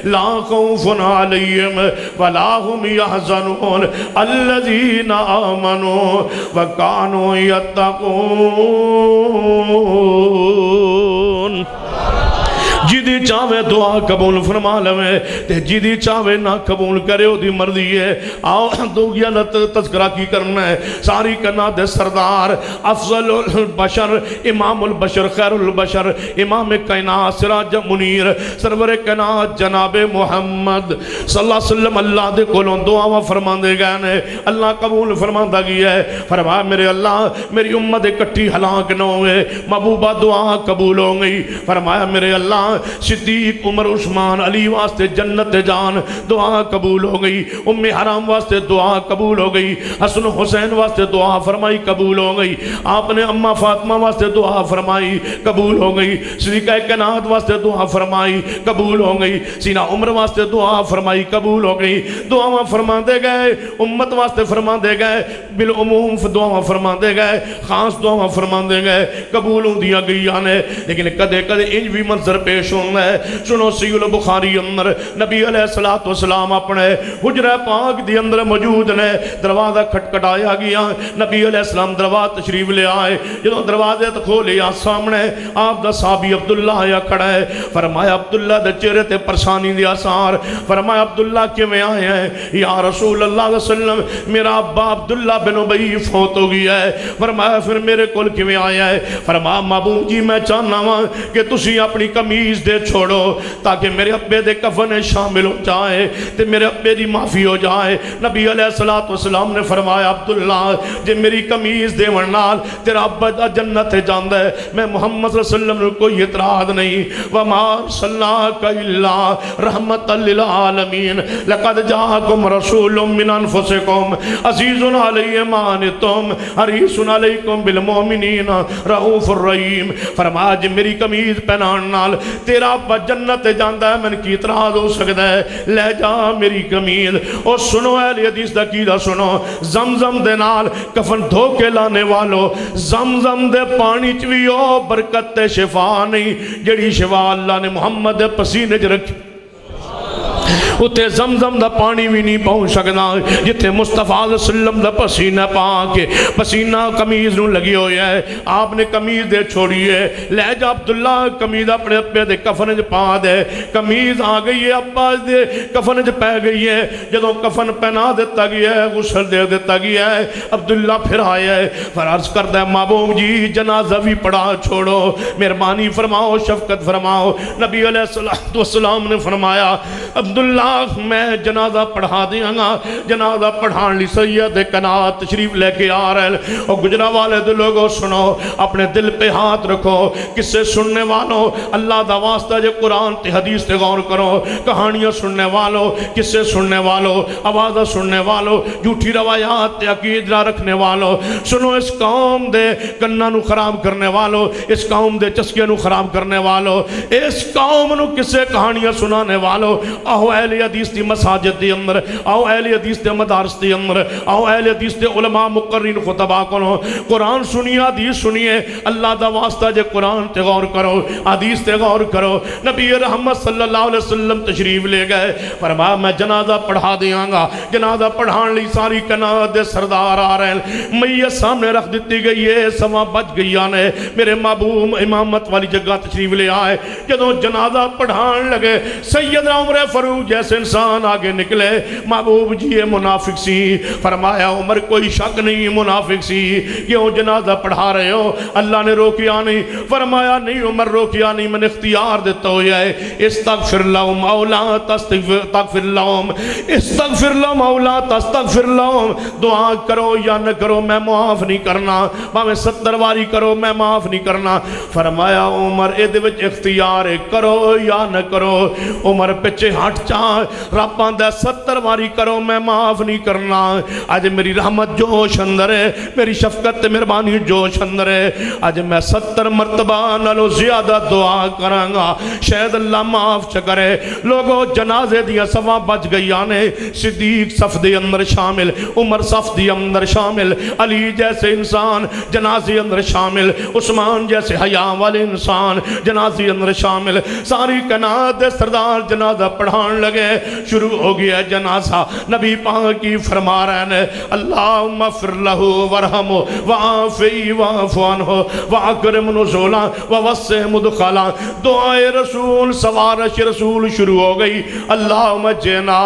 لا خوف علیہم ولا هم یحزنون الذین آمنوا وکانوا یتقون۔ جدی چاہوے دعا قبول فرما لوے تے جدی چاہوے نہ قبول کرے او دی مرضی ہے۔ آؤ دوگیا نہ تذکرہ کی کرنا ہے۔ ساری کنات سردار افضل البشر امام البشر خیر البشر امام کائنات سراج منیر سرور کائنات جناب محمد صلی اللہ علیہ وسلم اللہ دے کولوں دعا فرما دے گئے نے، اللہ قبول فرما دا گیا ہے۔ فرمایا میرے اللہ میری امت اکٹھی ہلاک نہ ہوئے، محبوبہ دعا قبول ہو گئی۔ فرمایا میرے اللہ صدیق عمر عثمان علی واسطے جنت جان دعا قبول ہو گئی، ام حرام واسطے دعا قبول ہو گئی، حسن حسین واسطے دعا فرمائی قبول ہو گئی، آپ نے اماں فاطمہ واسطے دعا فرمائی قبول ہو گئی، صدیقہ کائنات واسطے دعا فرمائی قبول ہو گئی، سینہ عمر واسطے دعا فرمائی قبول ہو گئی۔ دعا فرما دے گئے امت واسطے فرما دے گئے، بالعموم دعا فرما دے گئے، خاص دعا فرما دے گئے، قبول ہوں دیا گئی آنے۔ لیکن کدے کدے انج بھی منظر پیش پیش ہونا ہے. سنو صحیح البخاری اندر نبی علیہ السلام اپنے حجرہ پاک دی اندر موجود نے. دروازہ کھٹکھٹایا گیا, نبی علیہ السلام دروازہ تشریف لے آئے. جدوں دروازے تو کھولیا سامنے آپ دا صحابی عبداللہ آیا کھڑا ہے. فرمایا عبداللہ دے چہرے تے پریشانی دے آثار. فرمایا عبداللہ کیویں آئے ہیں؟ یا رسول اللہ علیہ وسلم میرا ابا عبداللہ بن ابی فوت ہو گیا ہے. فرمایا پھر میرے کول کیویں آیا ہے؟ فرمایا محبوب جی میں چاہنا ہوں کہ تسی اپنی قمیض دے چھوڑو تاکہ میرے ابے دے کفن شامل ہو جائے تے میرے ابے دی معافی ہو جائے. نبی علیہ السلام نے فرمایا عبداللہ جے میری قمیض دے ورنال تیرا ابا دا جنت جاندا ہے میں محمد صلی اللہ علیہ وسلم نے کوئی اعتراض نہیں. وما ارسلناک الا رحمت للعالمین لقد جاءکم رسول من انفسکم عزیز علیہ ما عنتم حریص علیکم بالمؤمنین رؤوف الرحیم. فرمایا جے میری قمیض پہنان نال تیرا ابا جنت جاندا ہے میں کی اعتراض ہو سکتا ہے؟ لے جا میری قمیض. اور سنو اہل حدیث دا عقیدہ سنو, زمزم دے نال کفن دھو کے لانے والو زمزم دے پانی چ وی او برکت تے شفا نہیں جڑی شفا اللہ نے محمد دے پسینے چ رکھی. اتے زمزم دا پانی بھی نہیں پہنچ سکنا جتے مصطفیٰ علیہ وسلم دا پسینہ پاک پسینہ قمیض نو لگی ہوئی ہے. آپ نے قمیض دے چھوڑی ہے. لے جا عبداللہ قمیض اپنے ابے دے کفن چ پا دے. قمیض آ گئی ہے ابا دے کفن چ پہ گئی ہے. جدوں کفن پہنا دیتا گیا ہے غسل دے دیتا گیا ہے عبداللہ پھر آیا ہے. فرض کرتا ہے محبوب جی جنازہ بھی پڑھا چھوڑو مہربانی فرماؤ شفقت فرماؤ. نبی علیہ السلام نے فرمایا عبداللہ میں جنازہ پڑھا دیاں گا. جنازہ پڑھان لی سید قنات تشریف لے کے آ رہے ہیں. اور گجرہ والے دے لوگوں سنو اپنے دل پہ ہاتھ رکھو. کسے سننے والوں اللہ دا واسطہ جے قرآن تے حدیث تے غور کرو. کہانیاں سننے والوں کسے سننے والوں آوازہ سننے والوں جھوٹی روایات تے عقیدہ رکھنے والوں سنو اس قوم دے کنہ نو خراب کرنے والوں اس قوم دے چسکے نو خراب کرنے والوں اس قوم نو کسے کہانیاں سنانے والوں آہو اہل حدیث دی مساجد دی اندر آؤ اہل حدیث دے مدارس دی اندر آؤ اہل حدیث دے علماء مقررین خطبہ کرو. قرآن سنیے حدیث سنیے اللہ دا واسطہ جے قرآن تے غور کرو حدیث تے غور کرو. نبی رحمت صلی اللہ علیہ وسلم تشریف لے گئے. فرمایا میں جنازہ پڑھا دیاں گا. جنازہ پڑھان لی ساری کنات دے سردار آ رہے ہیں. میت سامنے رکھ دیتی گئی ہے سوا بچ گئی آنے میرے محبوب امامت والی جگہ تشریف لے آئے. جدوں جنازہ پڑھان لگے سیدنا عمر فاروق جیسے انسان آگے نکلے. محبوب جی یہ منافق سی. فرمایا عمر کوئی شک نہیں منافق سی. کیوں جنازہ پڑھا رہے ہو؟ اللہ نے روکیا نہیں. فرمایا نہیں عمر روکیا نہیں میں نے اختیار دیتا ہوا ہے. استغفر لهم او لا تستغفر لهم استغفر لهم او لا تستغفر لهم. دعا کرو یا نہ کرو میں معاف نہیں کرنا. باویں 70 واری کرو میں معاف نہیں کرنا. فرمایا عمر اے دے وچ اختیار کرو یا نہ کرو. عمر پیچھے ہٹ جا. رب آندا 70 واری کرو میں معاف نہیں کرنا. آج میری رحمت جوش اندر ہے میری شفقت مہربانی جوش اندر ہے. آج میں 70 مرتبہ نالو زیادہ دعا کراں گا شاید اللہ معاف چ کرے. لوگوں جنازے دیا سوا بچ گئی آنے. صدیق صف دے اندر شامل عمر صف دے اندر شامل علی جیسے انسان جنازے اندر شامل عثمان جیسے حیا والے انسان جنازے اندر شامل. ساری کنات دے سردار جنازہ پڑھان لگے. شروع ہو گیا جنازہ. نبی پاک کی فرما رہے ہیں اللہم اغفر لہو ورحمو وعافی وعفو عنہ واکرم نزولا ووسع مدخلا. دعائے رسول سوارش رسول شروع ہو گئی. اللہم جینا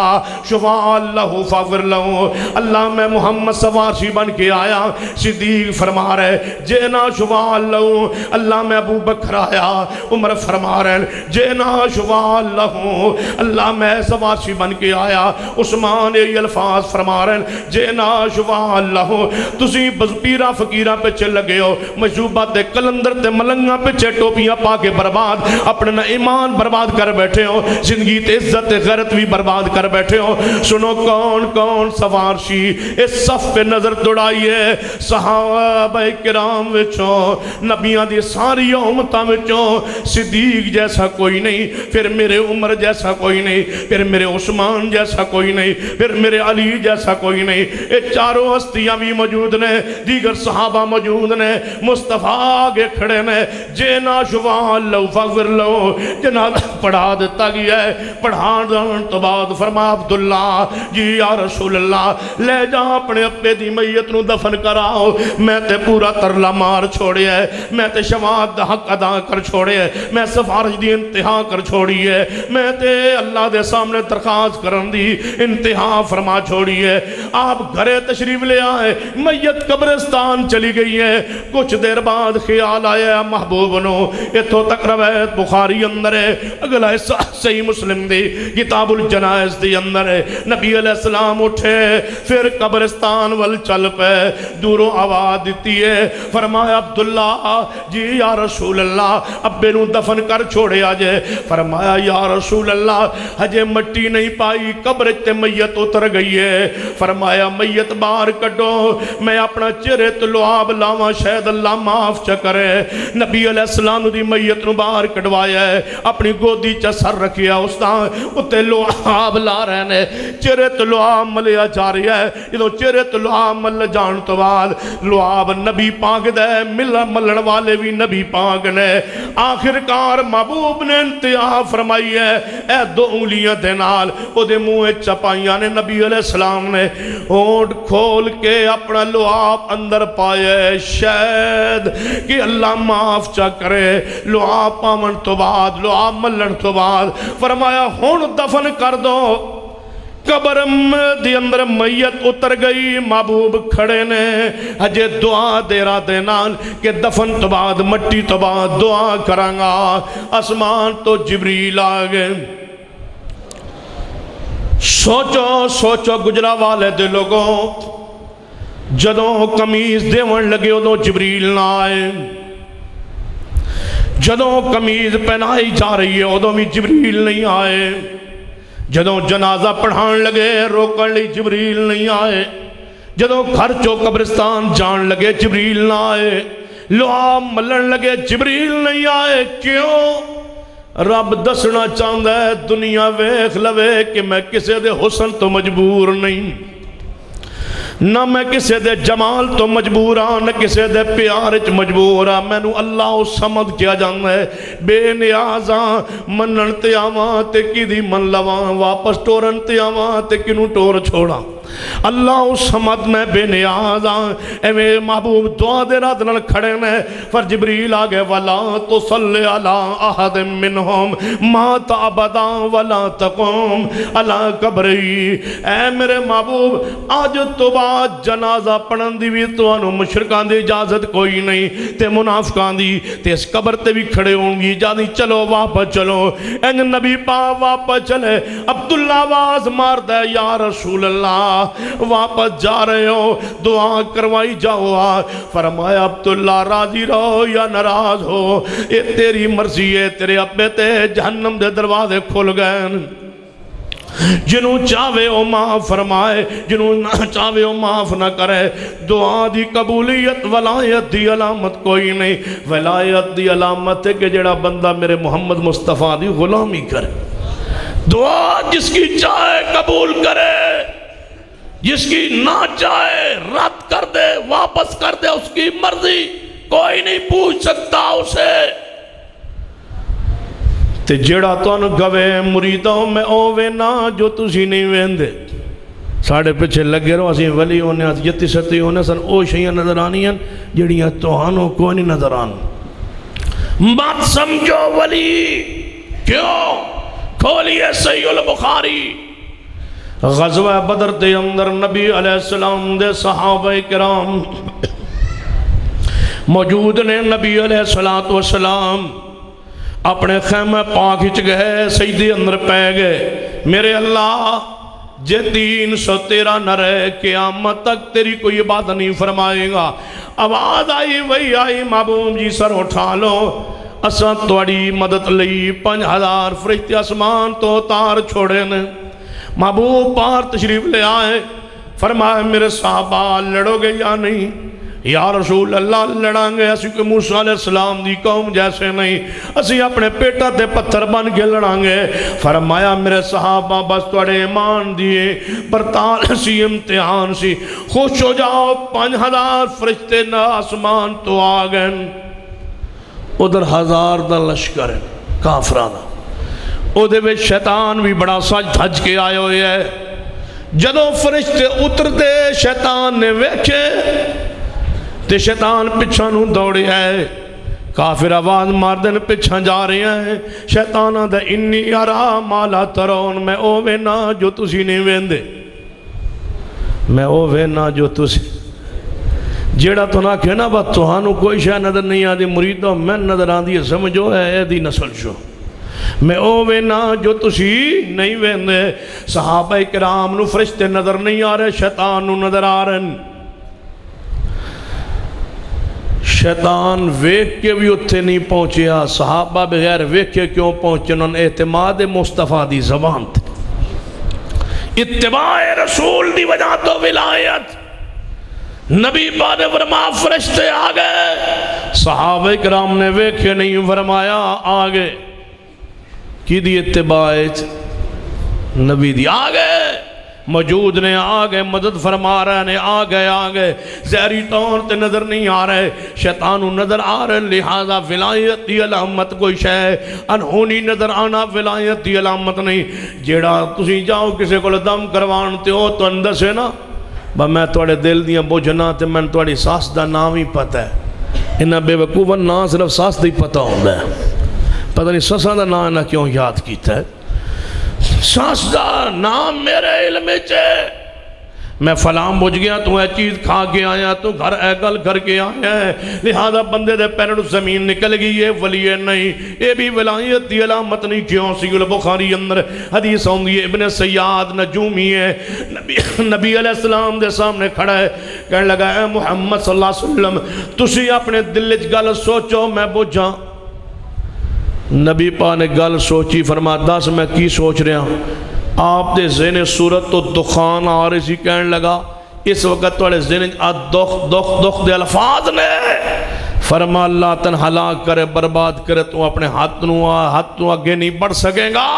شفاء لہو فاغفر لہو. اللہ میں محمد سوارشی بن کے آیا. صدیق فرما رہے جینا شفاء لہو. اللہ میں ابو بکر آیا. عمر فرما رہے جینا شفاء لہو. اللہ میں سوارشی بن کے آیا. عثمان یہ الفاظ فرما رہے ہیں جینا شفاء لہو. تسی پیرا فقیرہ پہ لگے ہو مجوبات کلندر تے ملنگا پہ ٹوپیاں پا کے برباد اپنا ایمان برباد کر بیٹھے ہو. زندگی تے عزت غیرت بھی برباد کر بیٹھے ہو. سنو کون کون سوارشی اس صف پہ نظر دوڑائیے. صحابہ کرام وچوں نبیاں دی ساری امتاں وچوں صدیق جیسا کوئی نہیں. پھر میرے عمر جیسا کوئی نہیں. پھر میرے عثمان جیسا کوئی نہیں، پھر میرے علی جیسا کوئی نہیں. یہ چاروں ہستیاں بھی موجود نے، دیگر صحابہ موجود نے، مصطفیٰ آگے کھڑے نے. جے ناشوان لو فغفر لو، جنازہ پڑھا دیتا گیا ہے. پڑھان دان تو بعد فرما عبداللہ جی یا رسول اللہ لے جا اپنے اپنے دی میت نو دفن کراؤ. میں تے پورا ترلا مار چھوڑے ہے، میں تے شفاعت دا حق ادا کر چھوڑے ہے، میں سفارش دی انتہا کر چھوڑی ہے، میں تے اللہ دے سامنے درخواست کرن دی انتہا فرما چھوڑی ہے. آپ گھرے تشریف لے آئے، میت قبرستان چلی گئی ہے. کچھ دیر بعد خیال آیا محبوب نو، اتھوں تک روایت بخاری اندر ہے، اگلا صحیح مسلم دی کتاب الجنائز دی اندر ہے. نبی علیہ السلام اٹھے پھر قبرستان وال چل پے، دوروں آواز دیتی ہے، فرمایا عبداللہ جی یا رسول اللہ ابے نو دفن کر چھوڑے آجے. فرمایا یا رسول اللہ ہجے مٹی نہیں پائی، قبر تے میت اتر گئی ہے. فرمایا میت باہر کڈو، میں اپنا چہرے تو لعاب لاواں شاید اللہ معاف چا کرے. نبی علیہ السلام دی میت نو باہر کڈوایا ہے، اپنی گودی چا سر رکھیا، اس دا اتے لعاب لا رہے نے، چہرے تو لعاب ملیا جا رہی ہے. جدو چہرے تو لعاب مل جان تو بعد لعاب نبی پاک دے ملن والے بھی نبی پاک نے. آخرکار محبوب نے انتہا فرمائی ہے، اے دو انگلیاں دے نال او دے منہ چپائیاں نے. نبی علیہ السلام نے ہونٹ کھول کے اپنا لعاب اندر پائے، شاید کہ اللہ معاف چا کرے. لعاب پاون تو بعد لعاب ملن تو بعد فرمایا ہون دفن کر دو. قبرم دی اندر میت اتر گئی، محبوب کھڑے نے ہجے دعا دیرا دینال کہ دفن تو بعد مٹی تو بعد دعا کرانگا. اسمان تو جبریل آگے. سوچو سوچو گجرا والے دے لوگوں، جدوں قمیض دیون لگے ادوں جبریل نہ آئے، جدوں قمیض پہنائی جا رہی ہے ادوں بھی جبریل نہیں آئے، جدوں جنازہ پڑھان لگے روکن لی جبریل نہیں آئے، جدوں گھر چو قبرستان جان لگے جبریل نہ آئے، لعاب ملن لگے جبریل نہیں آئے. کیوں؟ رب دسنا چاہتا ہے دنیا ویکھ لوے کہ میں کسے دے حسن تو مجبور نہیں، نہ میں کسے دے جمال تو مجبور ہاں، نہ کسے دے پیار چ مجبور ہاں. میں نو اللہ سمجھ کیا جانا ہے، بے نیازاں منن تے آواں تے کی دی من لواں، واپس ٹورن تے آواں تے کنو ٹور چھوڑاں. اللہ سمجھ میں بے نیاز ہاں. اے محبوب دعا دے رات نال کھڑے نے. پر جبریل آگے ولا تو صلی علی احد منہم مات ابدا ولا تقوم علی قبری. اے میرے محبوب آج تو بعد جنازہ پڑھن دی بھی تو انو مشرکان دی اجازت کوئی نہیں تے منافقان دی تے اس قبر تے بھی کھڑے ہوں گی. جانی چلو واپس چلو. این نبی پاک واپس چلے. عبداللہ آواز مار دے یا رسول اللہ واپس جا رہے ہو، دعا کروائی جاؤ. فرمایا عبداللہ راضی رہو یا ناراض ہو، یہ تیری مرضی ہے. تیرے ابے تے جہنم دے دروازے کھل گئے، جنہوں چاہوے او معاف فرمائے، جنہوں نہ چاہوے او معاف نہ کرے. دعا دی قبولیت ولایت دی علامت کوئی نہیں. ولایت دی علامت ہے کہ جڑا بندہ میرے محمد مصطفیٰ دی غلامی کرے. دعا جس کی چاہے قبول کرے، جس کی نہ چاہے رد کر دے، واپس کر دے، اس کی مرضی. کوئی نہیں پوچھ سکتا اسے. تے جڑا تون گوے مریدوں میں اووے نا جو تسی نہیں ویندے. ساڑھے پیچھے لگے رہو، اسی ولی ہونے جتی ستی ہونے سن او شیئں نظر آنی ہیں جڑیاں توہانوں کوئی نہیں نظر آن. بات سمجھو ولی کیوں؟ کھولیے صحیح البخاری. غزوہ بدر دے اندر نبی علیہ السلام دے صحابہ کرام موجود نے. نبی علیہ السلام اپنے خیمہ پاک ہچ گئے، سجدے اندر پہ گئے. میرے اللہ جے 313 نہ رہے قیامت تک تیری کوئی عبادت نہیں فرمائے گا. آواز آئی وہی آئی، محبوب جی سر اٹھا لو، اساں توڑی مدد لئی 5000 فرشتے آسمان تو تار چھوڑے نے. محبوب پار تشریف لے آئے. فرمایا میرے صحابہ لڑو گے یا نہیں؟ یا رسول اللہ لڑاں گے اسی کہ موسیٰ علیہ السلام دی قوم جیسے نہیں، اسی اپنے پیٹا تے پتھر بن کے لڑاں گے۔ فرمایا میرے صحابہ بس توڑے ایمان دیے برتال سی امتحان سی، خوش ہو جاؤ 5000 فرشتے نہ آسمان تو آگن، ادھر 1000 دا لشکر ہے کافرانہ، ادھے میں شیطان بھی بڑا سج دھج کے آئے ہوئے ہے۔ جدوں فرشتے اتر دے شیطان نے ویکھے تے شیطان پچھا نو دوڑے ہے، کافر آواز مار دن پچھا جا رہے ہیں۔ شیطان آدھا انی ارا مالا ترون، میں او وینا جو تسی نہیں ویندے، میں او وینا جو تسی جیڑا تو نہ کہنا با توہانو کوئی شاہ نظر نہیں آدھی مریدوں میں نظر آدھی ہے سمجھو ہے اے دی نسل شو، میں او وینا جو تسی نہیں ویندے۔ صحابہ کرام نو فرشتے نظر نہیں آ رہے، شیطان نو نظر آ رہے ہیں۔ شیطان ویک کے بھی اتھے نہیں پہنچیا، صحابہ بغیر ویک کے کیوں پہنچے؟ انہوں نے اعتماد مصطفیٰ دی زبان تھی، اتباع رسول دی وجہ تو ولایت۔ نبی پاک نے فرمایا فرشتے آگئے، صحابہ کرام نے ویکھے نہیں، فرمایا آگئے کی دی اتباع نبی دی، آگئے موجود نے آگئے مدد فرما رہے نے، آگئے زہری طور تے نظر نہیں آ رہے، شیطانو نظر آ رہے، لہذا ولایت دی علامت کوئی شے انہونی نظر آنا ولایت دی علامت نہیں۔ جیڑا تسی جاؤ کسے کو دم کروانتے ہو تو اندر سے نا با میں توڑے دل دیاں بوجھنا تے میں توڑی ساس دا نام ہی پتہ ہے، انہاں بے وقوباً نام صرف ساس دا ہی پتہ ہوندہ ہے، پتہ نہیں ساساں دا نام نہ کیوں یاد کیتا ہے۔ ساس دا نام میرے علم چے، میں فلاں بجھ گیا تو اے چیز کھا کے آیا تو گھر اے گل کر کے آیا ہے، لہذا بندے دے پیروں زمین نکل گئی، یہ ولی نہیں، یہ بھی ولایت دی علامت نہیں۔ کیوں؟ صحیح البخاری اندر حدیث ہوندی ہے، ابن سیاد نجومی ہے، نبی علیہ السلام دے سامنے کھڑا ہے، کہنے لگا اے محمد صلی اللہ علیہ وسلم تسی اپنے دل وچ گل سوچو میں بجھاں۔ نبی پاک نے گل سوچی، فرما دس میں کی سوچ رہا ہوں؟ آپ دے ذہن صورت تو دخان آ رہی سی، کہنے لگا اس وقت توڑے ذہن دخ دے الفاظ نے، فرما اللہ تن ہلاک کرے برباد کرے، تو اپنے ہاتھ نو آگے نہیں بڑھ سکے گا۔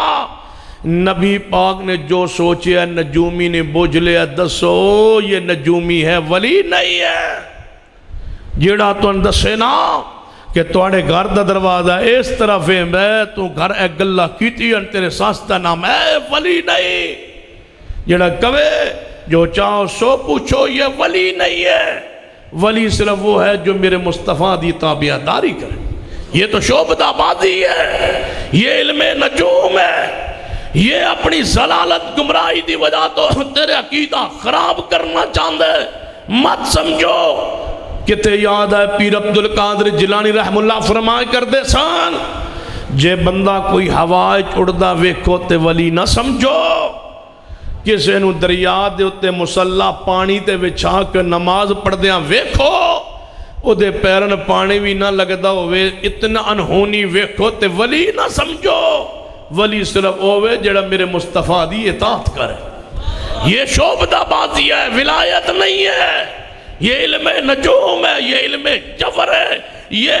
نبی پاک نے جو سوچے ہے نجومی نے بوجھ لیا، دسو یہ نجومی ہے ولی نہیں ہے؟ جیڑا تو اندسے نا کہ توڑے گھر دا دروازہ اس طرف ہے، میں تو گھر ایک گلہ کیتی ہے تیرے ساستا نام ہے ولی نہیں۔ جڑا کہے جو چاہو سو پوچھو، یہ ولی نہیں ہے۔ ولی صرف وہ ہے جو میرے مصطفیٰ دی تابعداری کرے، یہ تو شعبدہ بازی ہے، یہ علم نجوم ہے، یہ اپنی ضلالت گمراہی دی وجہ تو تیرے عقیدہ خراب کرنا چاہتا ہے، مت سمجھو۔ کتے یاد ہے پیر عبدالقادر جیلانی رحم اللہ فرمائے کر دے سان، جے بندہ کوئی ہوائے اڑدا ویکھو تے ولی نہ سمجھو۔ کسے نو دریا دے اتے مسلح پانی تے وچھا کے نماز پڑھ دیاں ویکھو، او دے پیرن پانی بھی نہ لگدا ہوئے، اتنا انہونی ویکھو تے ولی نہ سمجھو۔ ولی صرف ہوئے جڑا میرے مصطفیٰ دی اطاعت کرے، یہ شعبدہ بازی ہے، ولایت نہیں ہے، یہ علم نجوم ہے، یہ علم جبر ہے، یہ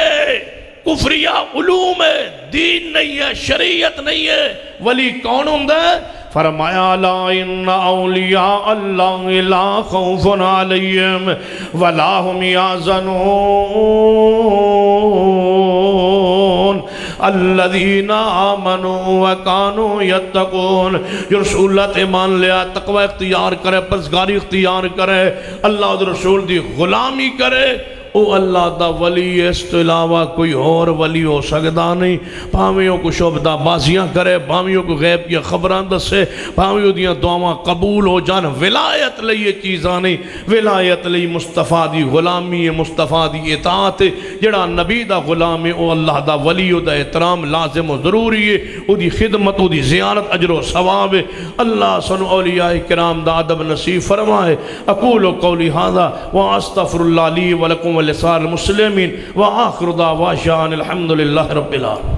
کفریہ علوم ہے، دین نہیں ہے، شریعت نہیں ہے۔ ولی کون ہوندہ ہے؟ فرمایا لا ان اولیاء اللہ لا خوف علیہم ولا هم یحزنون الذین آمنوا وکانوا یتقون۔ جو رسول اللہ تے مان لیا، تقوی اختیار کرے، پرہیزگاری اختیار کرے، اللہ اور رسول دی غلامی کرے، او اللہ دا ولی، اس تو علاوہ کوئی اور ولی ہو سکتا نہیں۔ بھاویوں کو شعبدہ بازیاں کرے، بھاویوں کو غیب کی خبران دسے، بھاویوں دیاں دعاواں قبول ہو جان، ولایت لئی یہ چیزاں نہیں۔ ولایت لئی مصطفیٰ دی غلامی ہے، مصطفیٰ دی اطاعت ہے، جڑا نبی دا غلام ہے او اللہ دا ولی، او دا احترام لازم و ضروری ہے، او دی خدمت، او دی زیارت اجر و ثواب ہے۔ اللہ سن اولیاء کرام دا ادب نصیب فرمائے۔ اقول قولی ھذا واستغفر اللہ لی ولکم ولسائر المسلمین وآخر دعوانا الحمدللہ رب العالمین۔